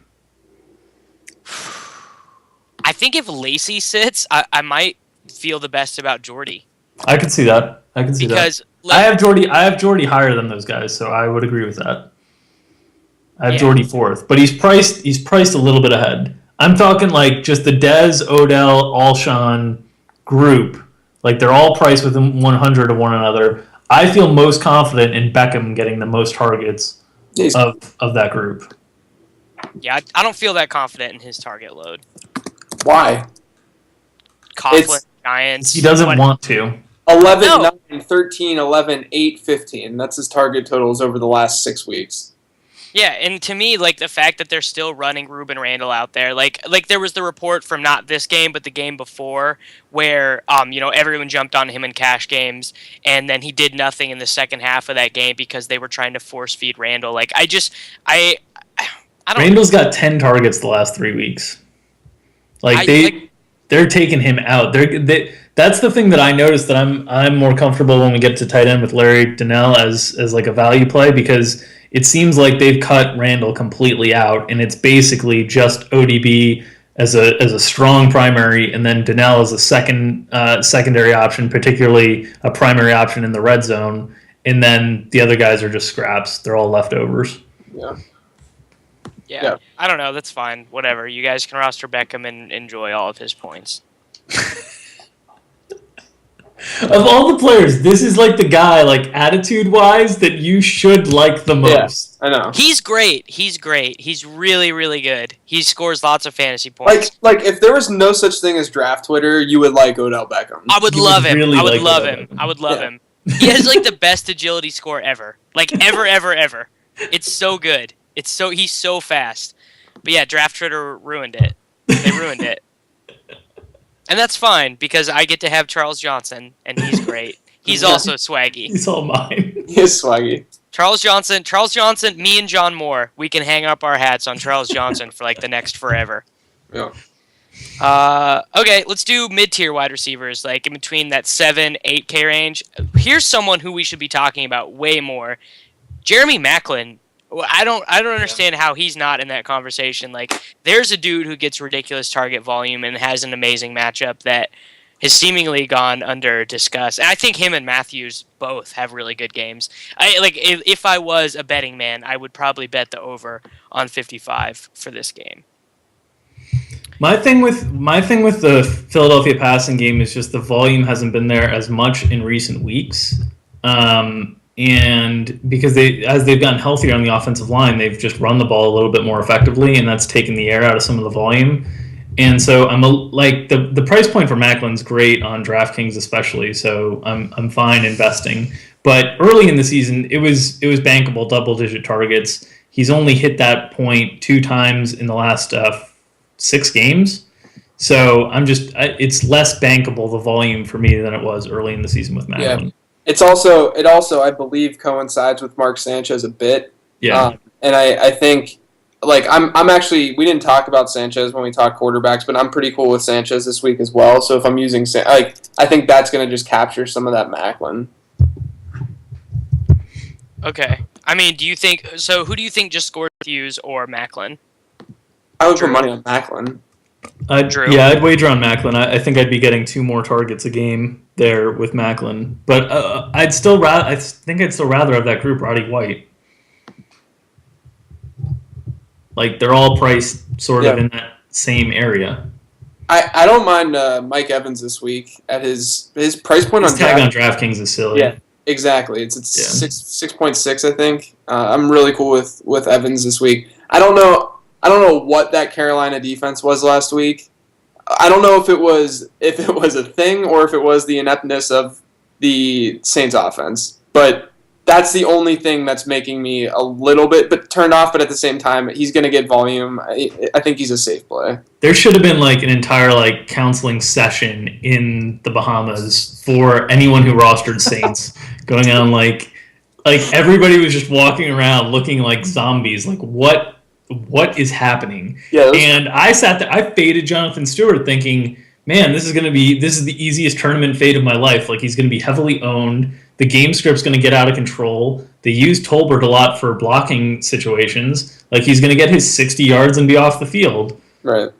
I think if Lacey sits, I might feel the best about Jordy. I can see that. Because I have Jordy higher than those guys, so I would agree with that. I have Jordy 4th, but he's priced a little bit ahead. I'm talking like just the Dez, Odell, Alshon group. Like, they're all priced within 100 of one another. I feel most confident in Beckham getting the most targets of that group. Yeah, I don't feel that confident in his target load. Why? Coughlin, Giants. He doesn't want to. 11, 9, 13, 11, 8, 15. That's his target totals over the last 6 weeks. Yeah, and to me, like, the fact that they're still running Ruben Randall out there, like there was the report from not this game, but the game before, where, everyone jumped on him in cash games, and then he did nothing in the second half of that game because they were trying to force feed Randall. Like, I don't. Randall's got 10 targets the last 3 weeks. They're taking him out. That's the thing that I noticed that I'm more comfortable when we get to tight end with Larry Donnell as like a value play because it seems like they've cut Randall completely out, and it's basically just ODB as a strong primary, and then Donnell as a secondary option, particularly a primary option in the red zone, and then the other guys are just scraps. They're all leftovers. Yeah. I don't know. That's fine. Whatever. You guys can roster Beckham and enjoy all of his points. Of all the players, this is like the guy, like attitude-wise, that you should like the most. Yeah, I know. He's great. He's really, really good. He scores lots of fantasy points. Like if there was no such thing as draft Twitter, you would like Odell Beckham. I would love him. Really I would like love Odell him. Beckham. I would love him. He has like the best agility score ever. Like ever. It's so good. He's so fast. But yeah, draft Twitter ruined it. They ruined it. And that's fine, because I get to have Charles Johnson, and he's great. He's also swaggy. He's all mine. He is swaggy. Charles Johnson, me and John Moore, we can hang up our hats on Charles Johnson for like the next forever. Yeah. Okay, let's do mid-tier wide receivers, like in between that 7-8K range. Here's someone who we should be talking about way more. Jeremy Maclin. I don't understand how he's not in that conversation. Like, there's a dude who gets ridiculous target volume and has an amazing matchup that has seemingly gone under discuss. And I think him and Matthews both have really good games. If I was a betting man, I would probably bet the over on 55 for this game. My thing with the Philadelphia passing game is just the volume hasn't been there as much in recent weeks, and because as they've gotten healthier on the offensive line, they've just run the ball a little bit more effectively, and that's taken the air out of some of the volume. And so the price point for Macklin's great on DraftKings especially, so I'm fine investing. But early in the season, it was bankable double-digit targets. He's only hit that point 2 times in the last 6 games. So it's less bankable, the volume for me, than it was early in the season with Macklin. Yeah. It also I believe coincides with Mark Sanchez a bit. Yeah. And I think I'm actually, we didn't talk about Sanchez when we talked quarterbacks, but I'm pretty cool with Sanchez this week as well. So if I'm using I think that's going to just capture some of that Macklin. Okay. I mean, who do you think just scored Hughes or Macklin? I would put money on Macklin. Drew? Yeah, I'd wager on Macklin. I think I'd be getting 2 more targets a game there with Macklin. But I think I'd still rather have that group Roddy White. Like, they're all priced sort of in that same area. I don't mind Mike Evans this week at his price point. His tag on DraftKings is silly. Yeah, exactly. It's 6.6, I think. I'm really cool with Evans this week. I don't know what that Carolina defense was last week. I don't know if it was a thing or if it was the ineptness of the Saints offense. But that's the only thing that's making me a little bit turned off. But at the same time, he's going to get volume. I think he's a safe play. There should have been an entire counseling session in the Bahamas for anyone who rostered Saints, going on like everybody was just walking around looking like zombies. Like, what is happening? Yeah, and I sat there. I faded Jonathan Stewart, thinking, man, this is the easiest tournament fade of my life. Like, he's going to be heavily owned. The game script's going to get out of control. They use Tolbert a lot for blocking situations. Like, he's going to get his 60 yards and be off the field. Right.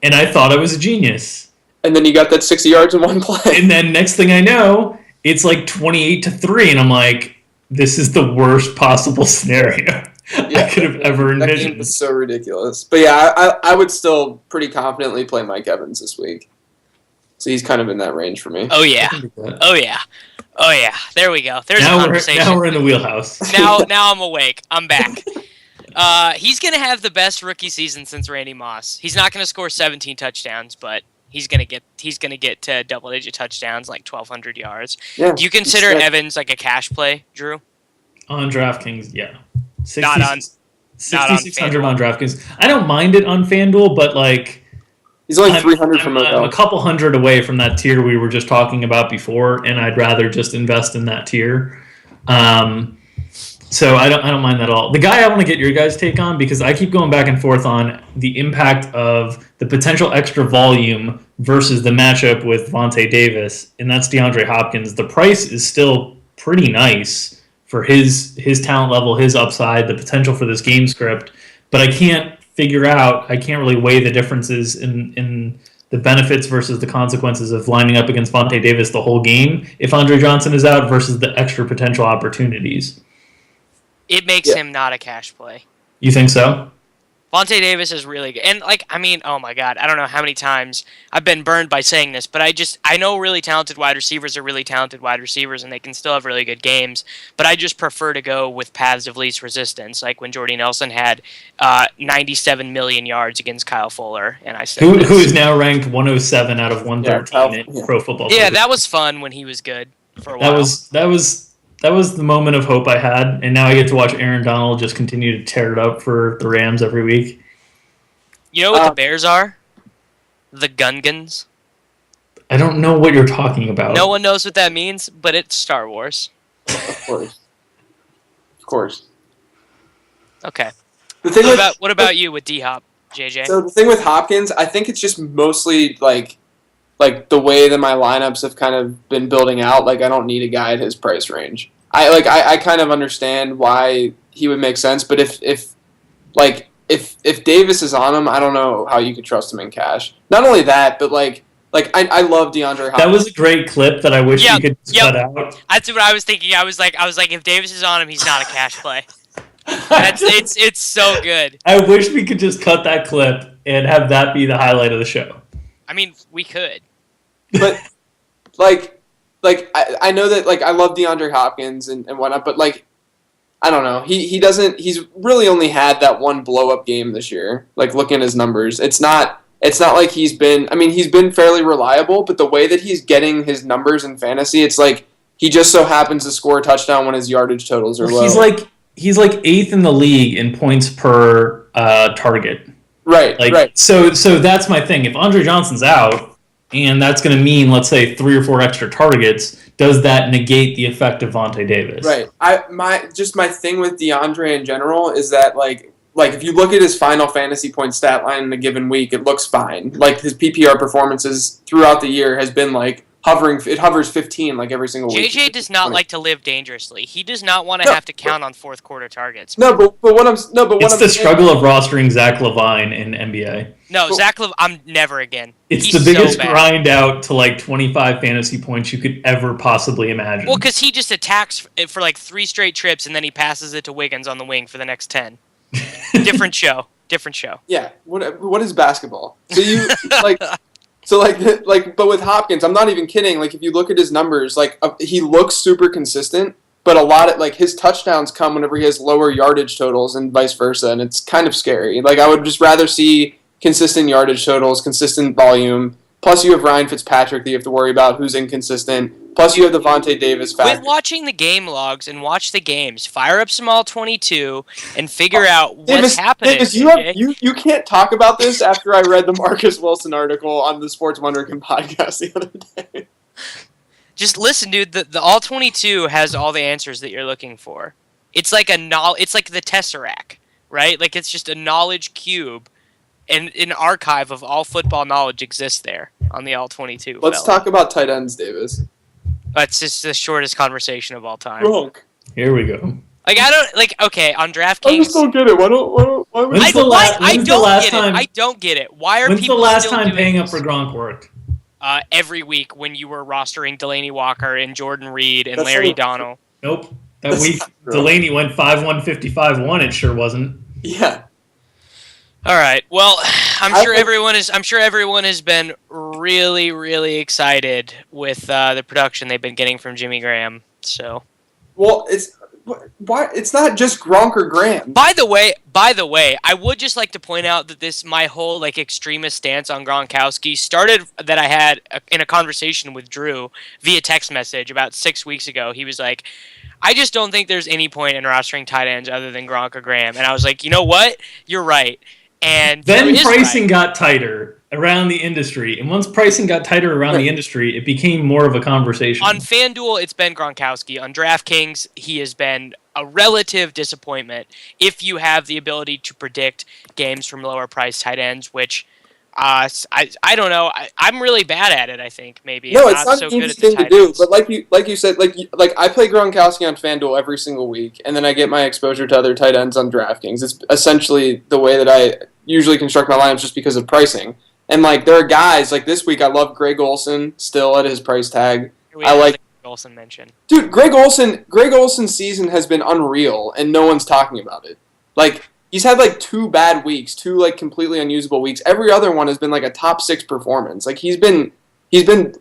And I thought I was a genius. And then you got that 60 yards in one play. And then next thing I know, it's 28-3, and I'm like, this is the worst possible scenario I could have ever envisioned. That game was so ridiculous. But yeah, I would still pretty confidently play Mike Evans this week. So he's kind of in that range for me. Oh yeah. Oh yeah. Oh yeah. There we go. There's a conversation. Now we're in the wheelhouse. now I'm awake. I'm back. He's gonna have the best rookie season since Randy Moss. He's not gonna score 17 touchdowns, but he's gonna get to double-digit touchdowns, 1,200 yards. Yeah, Do you consider Evans a cash play, Drew? On DraftKings, yeah. Not on 6,600 on DraftKings. I don't mind it on FanDuel, but he's only 300 from I'm a couple hundred away from that tier we were just talking about before, and I'd rather just invest in that tier. So I don't mind that at all. The guy I want to get your guys' take on, because I keep going back and forth on the impact of the potential extra volume versus the matchup with Vontae Davis, and that's DeAndre Hopkins. The price is still pretty nice for his talent level, his upside, the potential for this game script, but I can't really weigh the differences in the benefits versus the consequences of lining up against Vontae Davis the whole game if Andre Johnson is out versus the extra potential opportunities. It makes him not a cash play. You think so? Vontae Davis is really good. And, oh my God, I don't know how many times I've been burned by saying this, but I know really talented wide receivers are really talented wide receivers, and they can still have really good games, but I just prefer to go with paths of least resistance, like when Jordy Nelson had 97 million yards against Kyle Fuller, and I said... Who is now ranked 107 out of 113 in Pro Football Focus. Yeah, that was fun when he was good for a while. That was the moment of hope I had, and now I get to watch Aaron Donald just continue to tear it up for the Rams every week. You know what the Bears are? The Gungans. I don't know what you're talking about. No one knows what that means, but it's Star Wars. Of course. Of course. Okay. The thing What about you with D-Hop? JJ? So the thing with Hopkins, I think it's just mostly like the way that my lineups have kind of been building out. Like I don't need a guy at his price range. I kind of understand why he would make sense, but if Davis is on him, I don't know how you could trust him in cash. Not only that, but I love DeAndre Hopkins. That was a great clip that I wish we could cut out. That's what I was thinking. I was like, if Davis is on him, he's not a cash play. It's so good. I wish we could just cut that clip and have that be the highlight of the show. I mean, we could. But I know that I love DeAndre Hopkins and whatnot, but I don't know. He's really only had that one blow up game this year. Looking at his numbers, it's not like he's been fairly reliable, but the way that he's getting his numbers in fantasy, it's like he just so happens to score a touchdown when his yardage totals are low. He's like 8th in the league in points per target. Right, right. So that's my thing. If Andre Johnson's out, and that's going to mean, let's say, 3 or 4 extra targets, does that negate the effect of Vontae Davis? Right. My thing with DeAndre in general is that if you look at his final fantasy point stat line in a given week, it looks fine. His PPR performances throughout the year has been hovers 15 every single week. JJ does not like to live dangerously. He does not want to have to count on fourth quarter targets. It's the struggle of rostering Zach LaVine in NBA. No, Zach LaVine, I'm never again. It's the biggest grind out to 25 fantasy points you could ever possibly imagine. Well, because he just attacks for 3 straight trips and then he passes it to Wiggins on the wing for the next 10. Different show. Yeah. What is basketball? So you but with Hopkins, I'm not even kidding. If you look at his numbers, he looks super consistent, but a lot of his touchdowns come whenever he has lower yardage totals and vice versa, and it's kind of scary. I would just rather see consistent yardage totals, consistent volume. Plus, you have Ryan Fitzpatrick that you have to worry about, who's inconsistent. Plus, you have the Vontae Davis factor. Quit watching the game logs and watch the games. Fire up some all-22 and figure out what's happening. Davis, you can't talk about this after I read the Marcus Wilson article on the Sports Wonderkin podcast the other day. Just listen, dude. The all-22 has all the answers that you're looking for. It's like it's like the Tesseract, right? It's just a knowledge cube. And an archive of all football knowledge exists there on the all-22. Let's talk about tight ends, Davis. That's just the shortest conversation of all time. Drunk. Here we go. I don't okay on DraftKings. I just don't get it. Why I don't get it. Why are when's people the last still time doing paying this? up for Gronk worked? Every week when you were rostering Delaney Walker and Jordan Reed and Larry Donnell. Nope. That week Delaney went 5-1, 55-1. It sure wasn't. Yeah. All right. Well, I'm sure everyone has been really, really excited with the production they've been getting from Jimmy Graham. So. Well, it's not just Gronk or Graham. By the way, I would just like to point out that my whole extremist stance on Gronkowski started that I had in a conversation with Drew via text message about 6 weeks ago. He was like, I just don't think there's any point in rostering tight ends other than Gronk or Graham. And I was like, you know what? You're right. And then pricing got tighter around the industry. And once pricing got tighter around the industry, it became more of a conversation. On FanDuel, it's been Gronkowski. On DraftKings, he has been a relative disappointment if you have the ability to predict games from lower priced tight ends, which I don't know. I'm really bad at it, I think, maybe. No, I'm it's not so an good easy at the thing to tight do. ends. But like you said, I play Gronkowski on FanDuel every single week, and then I get my exposure to other tight ends on DraftKings. It's essentially the way that I usually construct my lineups just because of pricing. And there are guys this week. I love Greg Olsen still at his price tag. I like Greg Olsen mention. Dude, Greg Olsen's season has been unreal, and no one's talking about it. He's had 2 bad weeks, 2 completely unusable weeks. Every other one has been a top 6 performance. He's been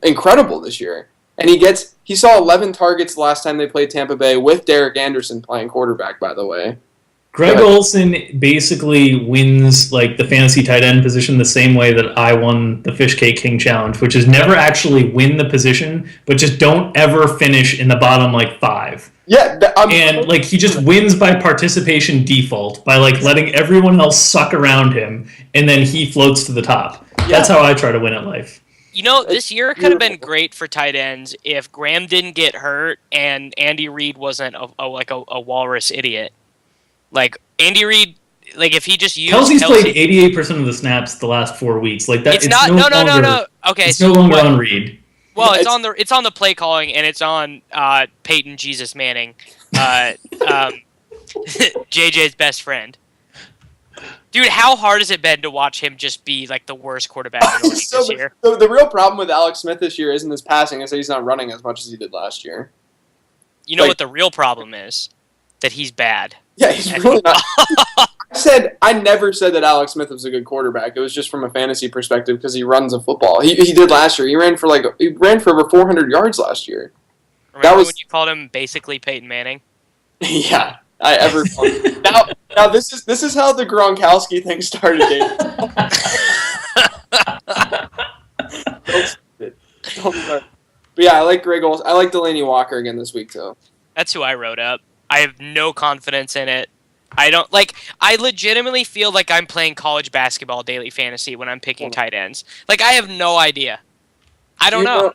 incredible this year. And he saw 11 targets the last time they played Tampa Bay with Derek Anderson playing quarterback, by the way. Greg Olsen basically wins the fantasy tight end position the same way that I won the Fish Cake King Challenge, which is never actually win the position, but just don't ever finish in the bottom 5. Yeah, he just wins by participation default by letting everyone else suck around him, and then he floats to the top. Yeah. That's how I try to win at life. This year could have been great for tight ends if Graham didn't get hurt and Andy Reid wasn't a walrus idiot. Andy Reid, if he just used Kelsey's played 88% of the snaps the last 4 weeks. Like that, it's not. No. Okay, it's so no longer what, on Reed. Well, Yeah, it's on the play calling, and it's on Peyton Jesus Manning, JJ's best friend. Dude, how hard has it been to watch him just be like the worst quarterback in the league this year? The real problem with Alex Smith this year isn't his passing; it's that he's not running as much as he did last year. You know what the real problem is? That he's bad. Yeah, he's really not. I never said that Alex Smith was a good quarterback. It was just from a fantasy perspective because he runs a football. He did last year. He ran for over 400 yards last year. Remember when you called him basically Peyton Manning? Yeah, now this is how the Gronkowski thing started, Dave. Don't start. But yeah, I like Greg Olsen. I like Delaney Walker again this week too. That's who I wrote up. I have no confidence in it. I legitimately feel like I'm playing college basketball daily fantasy when I'm picking tight ends. Like, I have no idea. I don't know.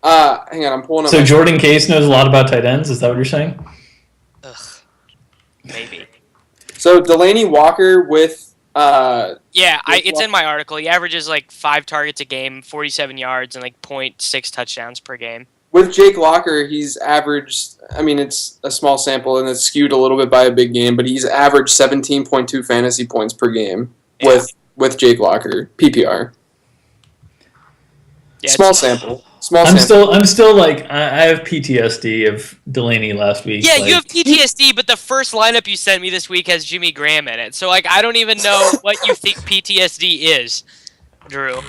Hang on, I'm pulling up. So Jordan Case knows a lot about tight ends. Is that what you're saying? Ugh. Maybe. So Delaney Walker with it's in my article. He averages like 5 targets a game, 47 yards, and like 0.6 touchdowns per game. With Jake Locker, he's averaged, I mean, it's a small sample and it's skewed a little bit by a big game, but he's averaged 17.2 fantasy points per game with Jake Locker, PPR. Yeah, small sample. I'm still like, I have PTSD of Delaney last week. Yeah, like, you have PTSD, but the first lineup you sent me this week has Jimmy Graham in it. So, like, I don't even know what you think PTSD is, Drew.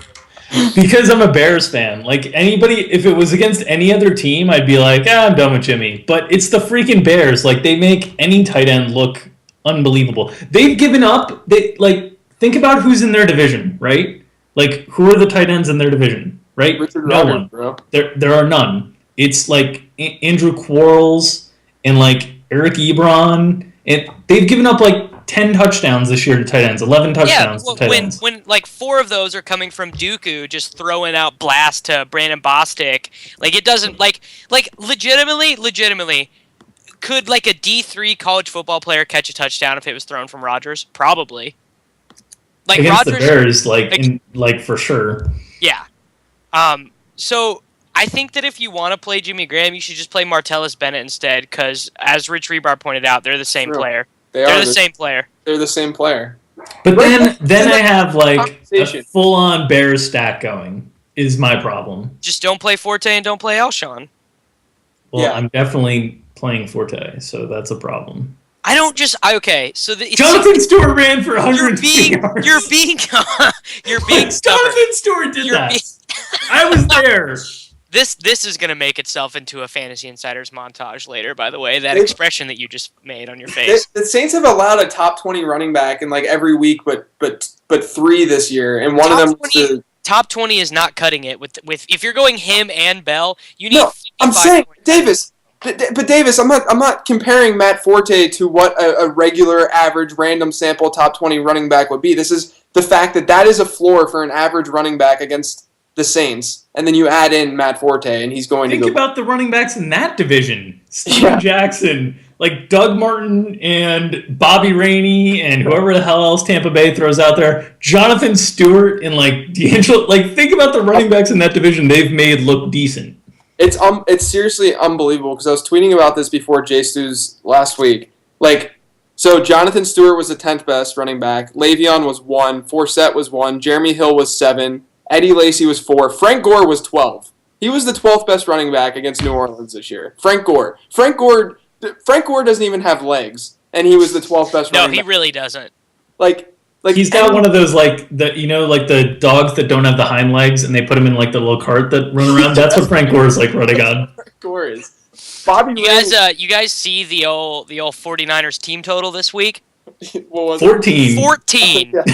Because I'm a Bears fan. Like, anybody, if it was against any other team, I'd be like, I'm done with Jimmy. But it's the freaking Bears. Like, they make any tight end look unbelievable. They've given up. Think about who's in their division, right? Like, who are the tight ends in their division, right? Richard No Rodgers, one. bro. There are none. It's like Andrew Quarles and like Eric Ebron. And they've given up like 10 touchdowns this year to tight ends, 11 touchdowns to tight ends. When like 4 of those are coming from Dooku just throwing out blast to Brandon Bostic, like it doesn't like legitimately could like a D3 college football player catch a touchdown if it was thrown from Rodgers? Probably. Like against Rodgers, the Bears, for sure. Yeah. So I think that if you want to play Jimmy Graham, you should just play Martellus Bennett instead, because as Rich Rebar pointed out, they're the same player. They're the same player. They're the same player. But then I have like a full-on Bears stack going. Is my problem. Just don't play Forte and don't play Alshon. Well, Yeah. I'm definitely playing Forte, so that's a problem. I don't just okay. So Jonathan Stewart ran for 120 yards. You're being stubborn. Jonathan Stewart did that. I was there. This is gonna make itself into a Fantasy Insiders montage later. By the way, that expression that you just made on your face. The Saints have allowed a top 20 running back in like every week, but 3 this year, and one of them was the top 20 is not cutting it with if you're going him and Bell. You need. No, I'm saying Davis. But Davis, I'm not comparing Matt Forte to what a regular, average, random sample top 20 running back would be. This is the fact that is a floor for an average running back against the Saints, and then you add in Matt Forte, and he's going to go. Think about the running backs in that division: Steven Jackson, like Doug Martin and Bobby Rainey, and whoever the hell else Tampa Bay throws out there. Jonathan Stewart and like D'Angelo. Like, think about the running backs in that division. They've made look decent. It's seriously unbelievable because I was tweeting about this before J Stu's last week. Like, so Jonathan Stewart was the 10th best running back. Le'Veon was 1. Forsett was 1. Jeremy Hill was 7. Eddie Lacy was 4. Frank Gore was 12. He was the 12th best running back against New Orleans this year. Frank Gore doesn't even have legs, and he was the 12th best running back. No, he really doesn't. Like he's got one of those like the dogs that don't have the hind legs and they put him in like the little cart that run around. That's what Frank Gore is like running on. Frank Gore is. Bobby you guys see the old 49ers team total this week? What was 14. 14. Yeah.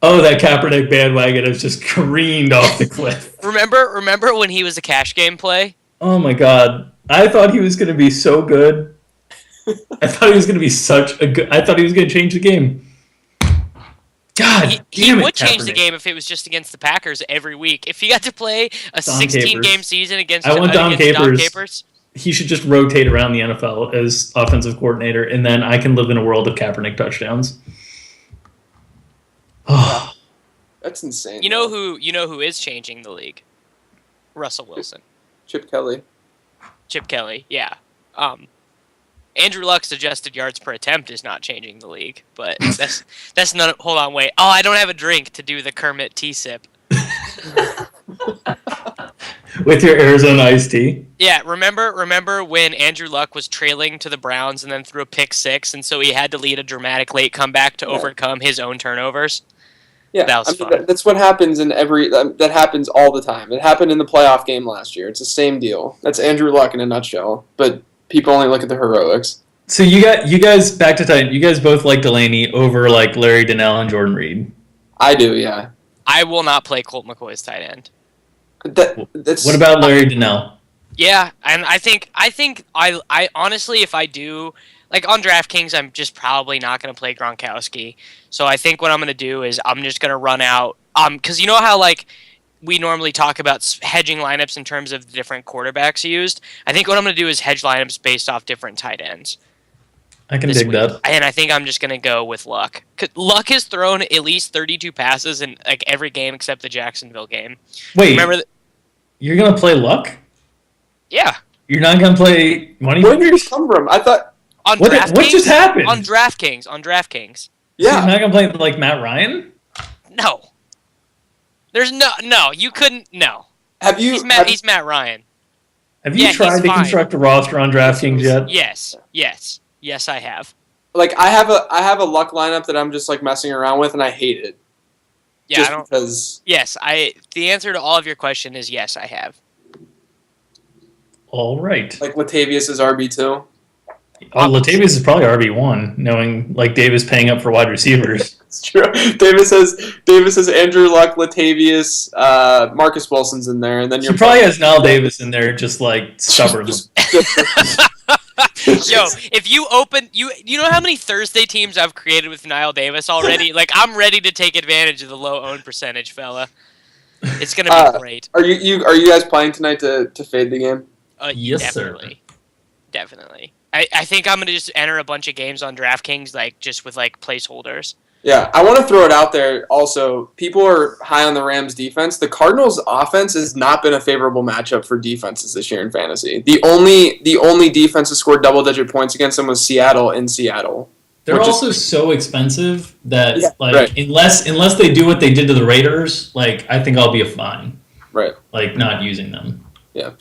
Oh, that Kaepernick bandwagon has just careened off the cliff. Remember when he was a cash game play? Oh my god. I thought he was going to be so good. I thought he was going to be I thought he was going to change the game. God he would change the game if it was just against the Packers every week. If he got to play a 16-game season against Don Capers. he should just rotate around the NFL as offensive coordinator, and then I can live in a world of Kaepernick touchdowns. Oh, That's insane. You know who is changing the league? Russell Wilson. Chip Kelly. Chip Kelly, yeah. Andrew Luck's adjusted yards per attempt is not changing the league, but that's not. Hold on, wait. Oh, I don't have a drink to do the Kermit tea sip. with your Arizona iced tea. Yeah, remember when Andrew Luck was trailing to the Browns and then threw a pick six, and so he had to lead a dramatic late comeback to overcome his own turnovers? Yeah, That was fun. that's what happens in that happens all the time. It happened in the playoff game last year. It's the same deal. That's Andrew Luck in a nutshell. But people only look at the heroics. So you guys back to Titan. You guys both like Delaney over like Larry Donnell and Jordan Reed. I do, yeah. I will not play Colt McCoy as tight end. That's What about Larry Donnell? Yeah, and I think I honestly, if I do, like on DraftKings, I'm just probably not going to play Gronkowski. So I think what I'm going to do is I'm just going to run out, because you know how like we normally talk about hedging lineups in terms of the different quarterbacks used. I think what I'm going to do is hedge lineups based off different tight ends. I can this dig week. that. And I think I'm just going to go with Luck. Luck has thrown at least 32 passes in like every game except the Jacksonville game. Wait, Remember you're gonna play Luck? Yeah. You're not gonna play money? Where did you come from? I thought. On What just happened? On DraftKings. So you're Yeah. not gonna play like Matt Ryan? No. There's no. You couldn't. No. Have you? He's Matt Ryan. Have you Yeah, tried he's to fine. construct a roster on DraftKings yet? Yes, I have. Like I have a Luck lineup that I'm just like messing around with, and I hate it. Yeah, Just I don't. because. Yes, the answer to all of your question is yes, I have. All right. Like Latavius is RB2. Latavius is probably RB1, knowing like Davis paying up for wide receivers. It's true. Davis has Andrew Luck, Latavius, Marcus Wilson's in there, and then He you're probably has Niall Davis in there, just like stubbornly. Yo, if you open you know how many Thursday teams I've created with Niall Davis already? Like I'm ready to take advantage of the low own percentage, fella. It's gonna be great. Are you guys playing tonight to fade the game? Yes, sir. Definitely. I think I'm gonna just enter a bunch of games on DraftKings, like just with like placeholders. Yeah, I want to throw it out there. Also, people are high on the Rams' defense. The Cardinals' offense has not been a favorable matchup for defenses this year in fantasy. The only defense that scored double-digit points against them was Seattle in Seattle. They're also so expensive that right. unless they do what they did to the Raiders, like I think I'll be fine. Right. Like not using them. Yeah.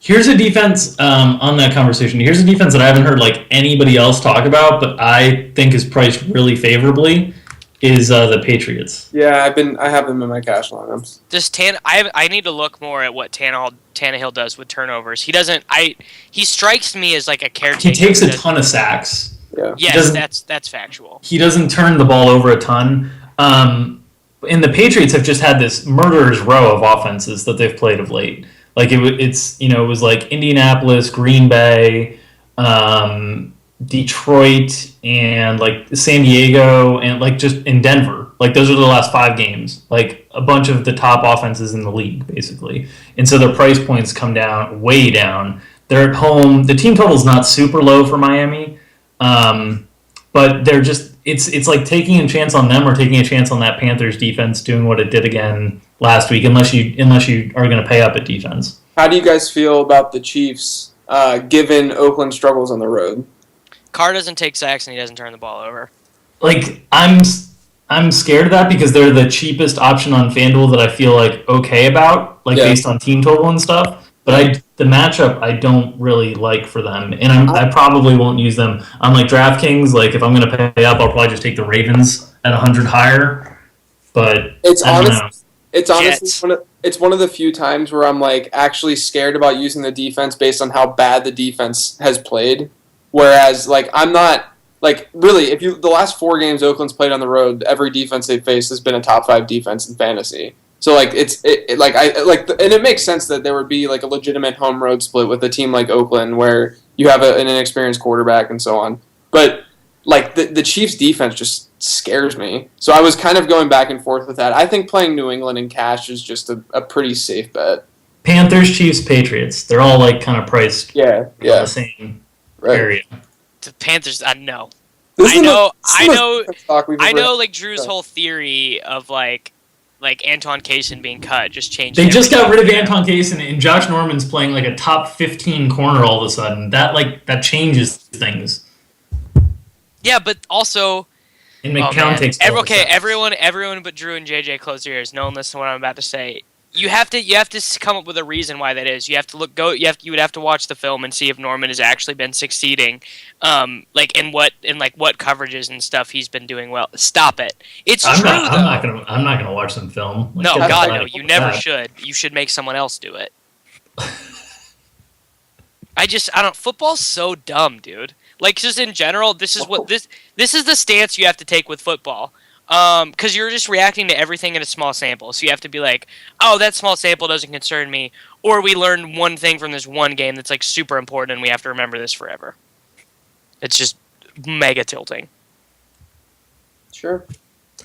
Here's a defense on that conversation. Here's a defense that I haven't heard like anybody else talk about, but I think is priced really favorably. Is the Patriots? Yeah, I have them in my cash lineups. Does I need to look more at what Tannehill does with turnovers. He doesn't. He strikes me as like a caretaker. He takes a ton of sacks. Yeah. Yes, that's factual. He doesn't turn the ball over a ton. And the Patriots have just had this murderer's row of offenses that they've played of late. Like it was like Indianapolis, Green Bay, Detroit, and like San Diego, and like just in Denver. Like those are the last 5 games. Like a bunch of the top offenses in the league, basically. And so their price points come down, way down. They're at home. The team total is not super low for Miami, but they're just it's like taking a chance on them or taking a chance on that Panthers defense doing what it did again last week, unless you are going to pay up at defense. How do you guys feel about the Chiefs, given Oakland struggles on the road? Carr doesn't take sacks and he doesn't turn the ball over. Like I'm scared of that because they're the cheapest option on FanDuel that I feel like okay about, like based on team total and stuff. But the matchup I don't really like for them, and I probably won't use them on like DraftKings. Like if I'm going to pay up, I'll probably just take the Ravens at 100 higher. But it's Jets. it's one of the few times where I'm like actually scared about using the defense based on how bad the defense has played. Whereas like I'm not like really the last 4 games Oakland's played on the road, every defense they've faced has been a top 5 defense in fantasy. So like and it makes sense that there would be like a legitimate home road split with a team like Oakland where you have an inexperienced quarterback and so on. But like the Chiefs defense just scares me. So I was kind of going back and forth with that. I think playing New England in cash is just a pretty safe bet. Panthers, Chiefs, Patriots. They're all like kind of priced Yeah, in the same area. The Panthers, no. This is I know. Like Drew's whole theory of like Antoine Kaysen being cut just changed. They just got rid of Antoine Kaysen, and Josh Norman's playing like a top 15 corner all of a sudden. That changes things. Yeah, but also. And McCown takes. Everyone but Drew and JJ, close your ears. No one listen to what I'm about to say. You have to come up with a reason why that is. You have to you would have to watch the film and see if Norman has actually been succeeding, like in what coverages and stuff he's been doing well. Stop it. It's true. I'm not gonna watch some film. No, God, no. You never should. You should make someone else do it. I don't. Football's so dumb, dude. Like, just in general, this is the stance you have to take with football. Because you're just reacting to everything in a small sample. So you have to be like, oh, that small sample doesn't concern me. Or we learned one thing from this one game that's like super important and we have to remember this forever. It's just mega tilting. Sure.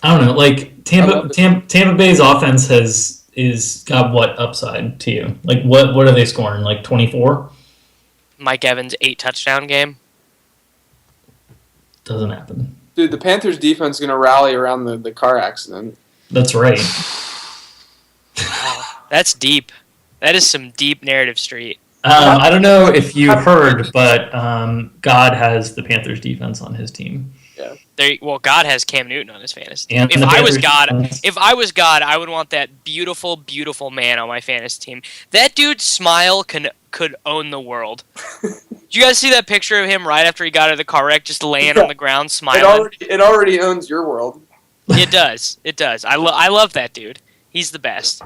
I don't know. Like Tampa Bay's offense is got what upside to you? Like what are they scoring? Like 24? Mike Evans' 8 touchdown game. Doesn't happen. Dude, the Panthers defense is going to rally around the car accident. That's right. That's deep. That is some deep narrative street. I don't know if you heard, but God has the Panthers defense on his team. Yeah. God has Cam Newton on his fantasy team. And If I was God, I would want that beautiful, beautiful man on my fantasy team. That dude's smile could own the world. Did you guys see that picture of him right after he got out of the car wreck, just laying on the ground, smiling? It already owns your world. It does. It does. I love that dude. He's the best.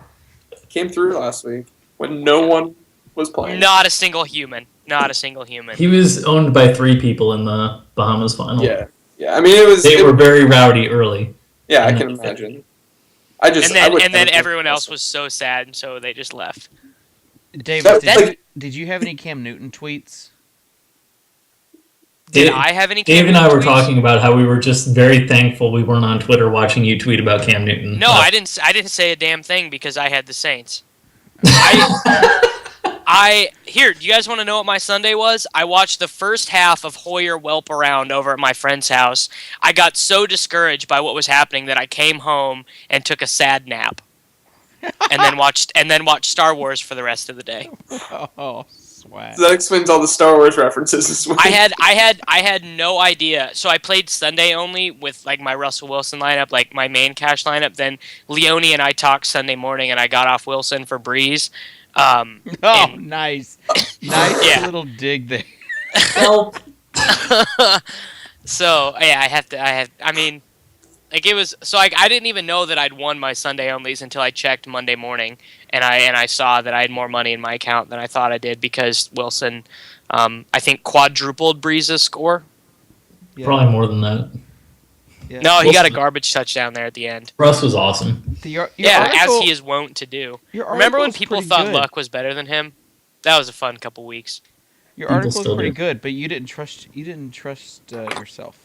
Came through last week when no one was playing. Not a single human. Not a single human. He was owned by 3 people in the Bahamas final. Yeah. I mean, They were very rowdy early. Yeah, I can imagine. And then everyone else was so sad, and so they just left. David, did you have any Cam Newton tweets? Did I have any? Dave and I were talking about how we were just very thankful we weren't on Twitter watching you tweet about Cam Newton. No, I didn't say a damn thing because I had the Saints. Here, do you guys want to know what my Sunday was? I watched the first half of Hoyer whelp around over at my friend's house. I got so discouraged by what was happening that I came home and took a sad nap. and then watched Star Wars for the rest of the day. Oh, swag. So that explains all the Star Wars references this week. I had no idea. So I played Sunday only with like my Russell Wilson lineup, like my main cash lineup. Then Leone and I talked Sunday morning, and I got off Wilson for Breeze. Nice Yeah. little dig there. Help. So yeah, I didn't even know that I'd won my Sunday onlys until I checked Monday morning, and I saw that I had more money in my account than I thought I did because Wilson, I think quadrupled Breeze's score. Yeah. Probably more than that. Yeah. No, he got a garbage touchdown there at the end. Russ was awesome. As he is wont to do. Remember when people thought Luck was better than him? That was a fun couple weeks. Your article was pretty good, but you didn't trust yourself.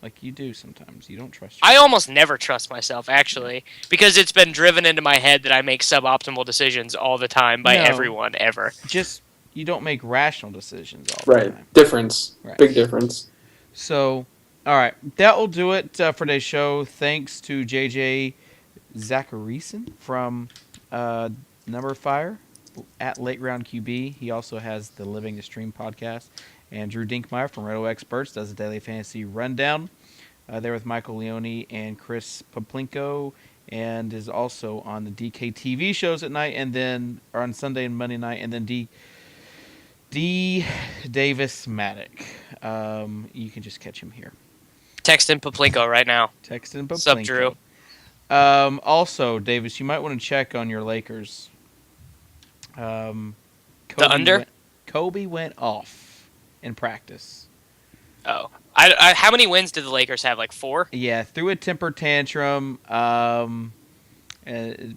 Like you do sometimes. You don't trust yourself. I almost never trust myself, actually, because it's been driven into my head that I make suboptimal decisions all the time by everyone, ever. Just, you don't make rational decisions all the time. Right. Difference. Right. Big difference. So, all right. That will do it for today's show. Thanks to JJ Zacharyson from Number Fire at Late Round QB. He also has the Living the Stream podcast. And Drew Dinkmeyer from Redo Experts does a daily fantasy rundown. There with Michael Leone and Chris Poplinko, and is also on the DK TV shows at night, and then on Sunday and Monday night, and then D Davis Maddock. You can just catch him here. Texting Poplinko right now. Texting Poplinko. What's up, Drew? Also, Davis, you might want to check on your Lakers. The under? Kobe went off in practice. Oh. How many wins did the Lakers have? Like 4? Yeah, threw a temper tantrum.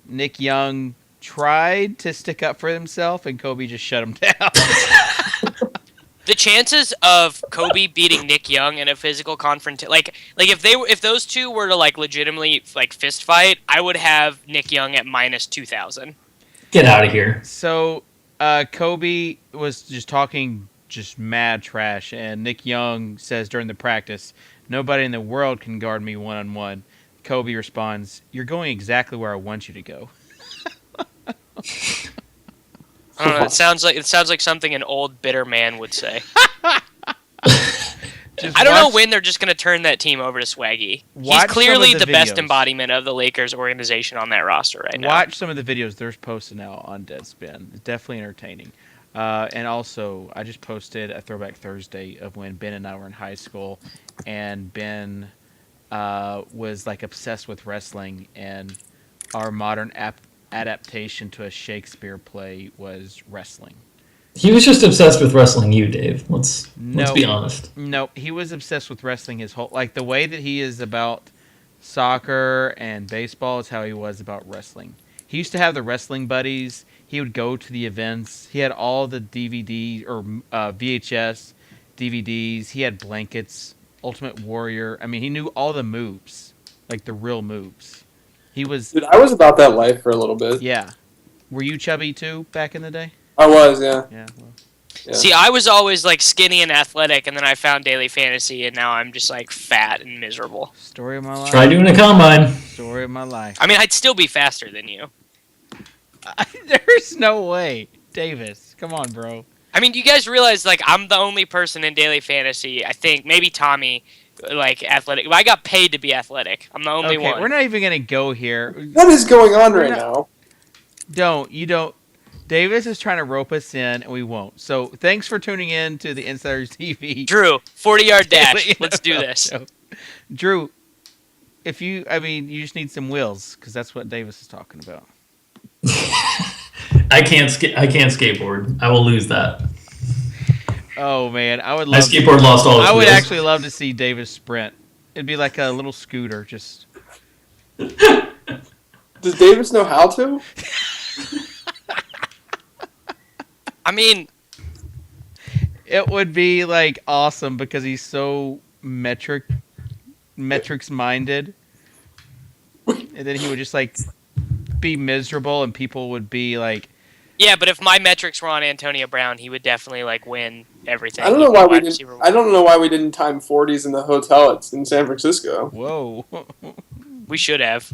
Nick Young tried to stick up for himself, and Kobe just shut him down. The chances of Kobe beating Nick Young in a physical confrontation, like if those two were to like legitimately like fist fight, I would have Nick Young at -2,000. Get out of here. So, Kobe was just talking just mad trash, and Nick Young says during the practice, "Nobody in the world can guard me one-on-one." Kobe responds, "You're going exactly where I want you to go." I don't know. It sounds like something an old bitter man would say. I don't know when they're just going to turn that team over to Swaggy. He's clearly the best embodiment of the Lakers organization on that roster right now. Watch some of the videos they're posting now on Deadspin. It's definitely entertaining. And also, I just posted a Throwback Thursday of when Ben and I were in high school, and Ben was like obsessed with wrestling, and our modern adaptation to a Shakespeare play was wrestling. He was just obsessed with wrestling you, Dave. Let's be honest. No, he was obsessed with wrestling his whole... Like, the way that he is about soccer and baseball is how he was about wrestling. He used to have the wrestling buddies. He would go to the events. He had all the DVD or VHS DVDs. He had blankets, Ultimate Warrior. I mean, he knew all the moves, like the real moves. He was... Dude, I was about that life for a little bit. Yeah. Were you chubby, too, back in the day? I was, yeah. Yeah, well... Yeah. See, I was always like skinny and athletic, and then I found Daily Fantasy, and now I'm just like fat and miserable. Story of my life. Try doing a combine. Story of my life. I mean, I'd still be faster than you. There's no way. Davis, come on, bro. I mean, you guys realize like I'm the only person in Daily Fantasy, I think, maybe Tommy, like athletic. I got paid to be athletic. I'm the only one. We're not even going to go here. What is going on right now? You don't. Davis is trying to rope us in, and we won't. So thanks for tuning in to the Insiders TV. Drew, 40-yard dash. Let's do this. Drew, you just need some wheels, because that's what Davis is talking about. I can't skateboard. I will lose that. Oh man, I would My love. skateboard lost all its I would wheels. actually love to see Davis sprint. It'd be like a little scooter, just. Does Davis know how to? I mean, it would be like awesome because he's so metrics minded, and then he would just like be miserable, and people would be like, yeah, but if my metrics were on Antonio Brown, he would definitely like win everything. I don't know why we didn't time 40s in the hotel in San Francisco. "Whoa." We should have.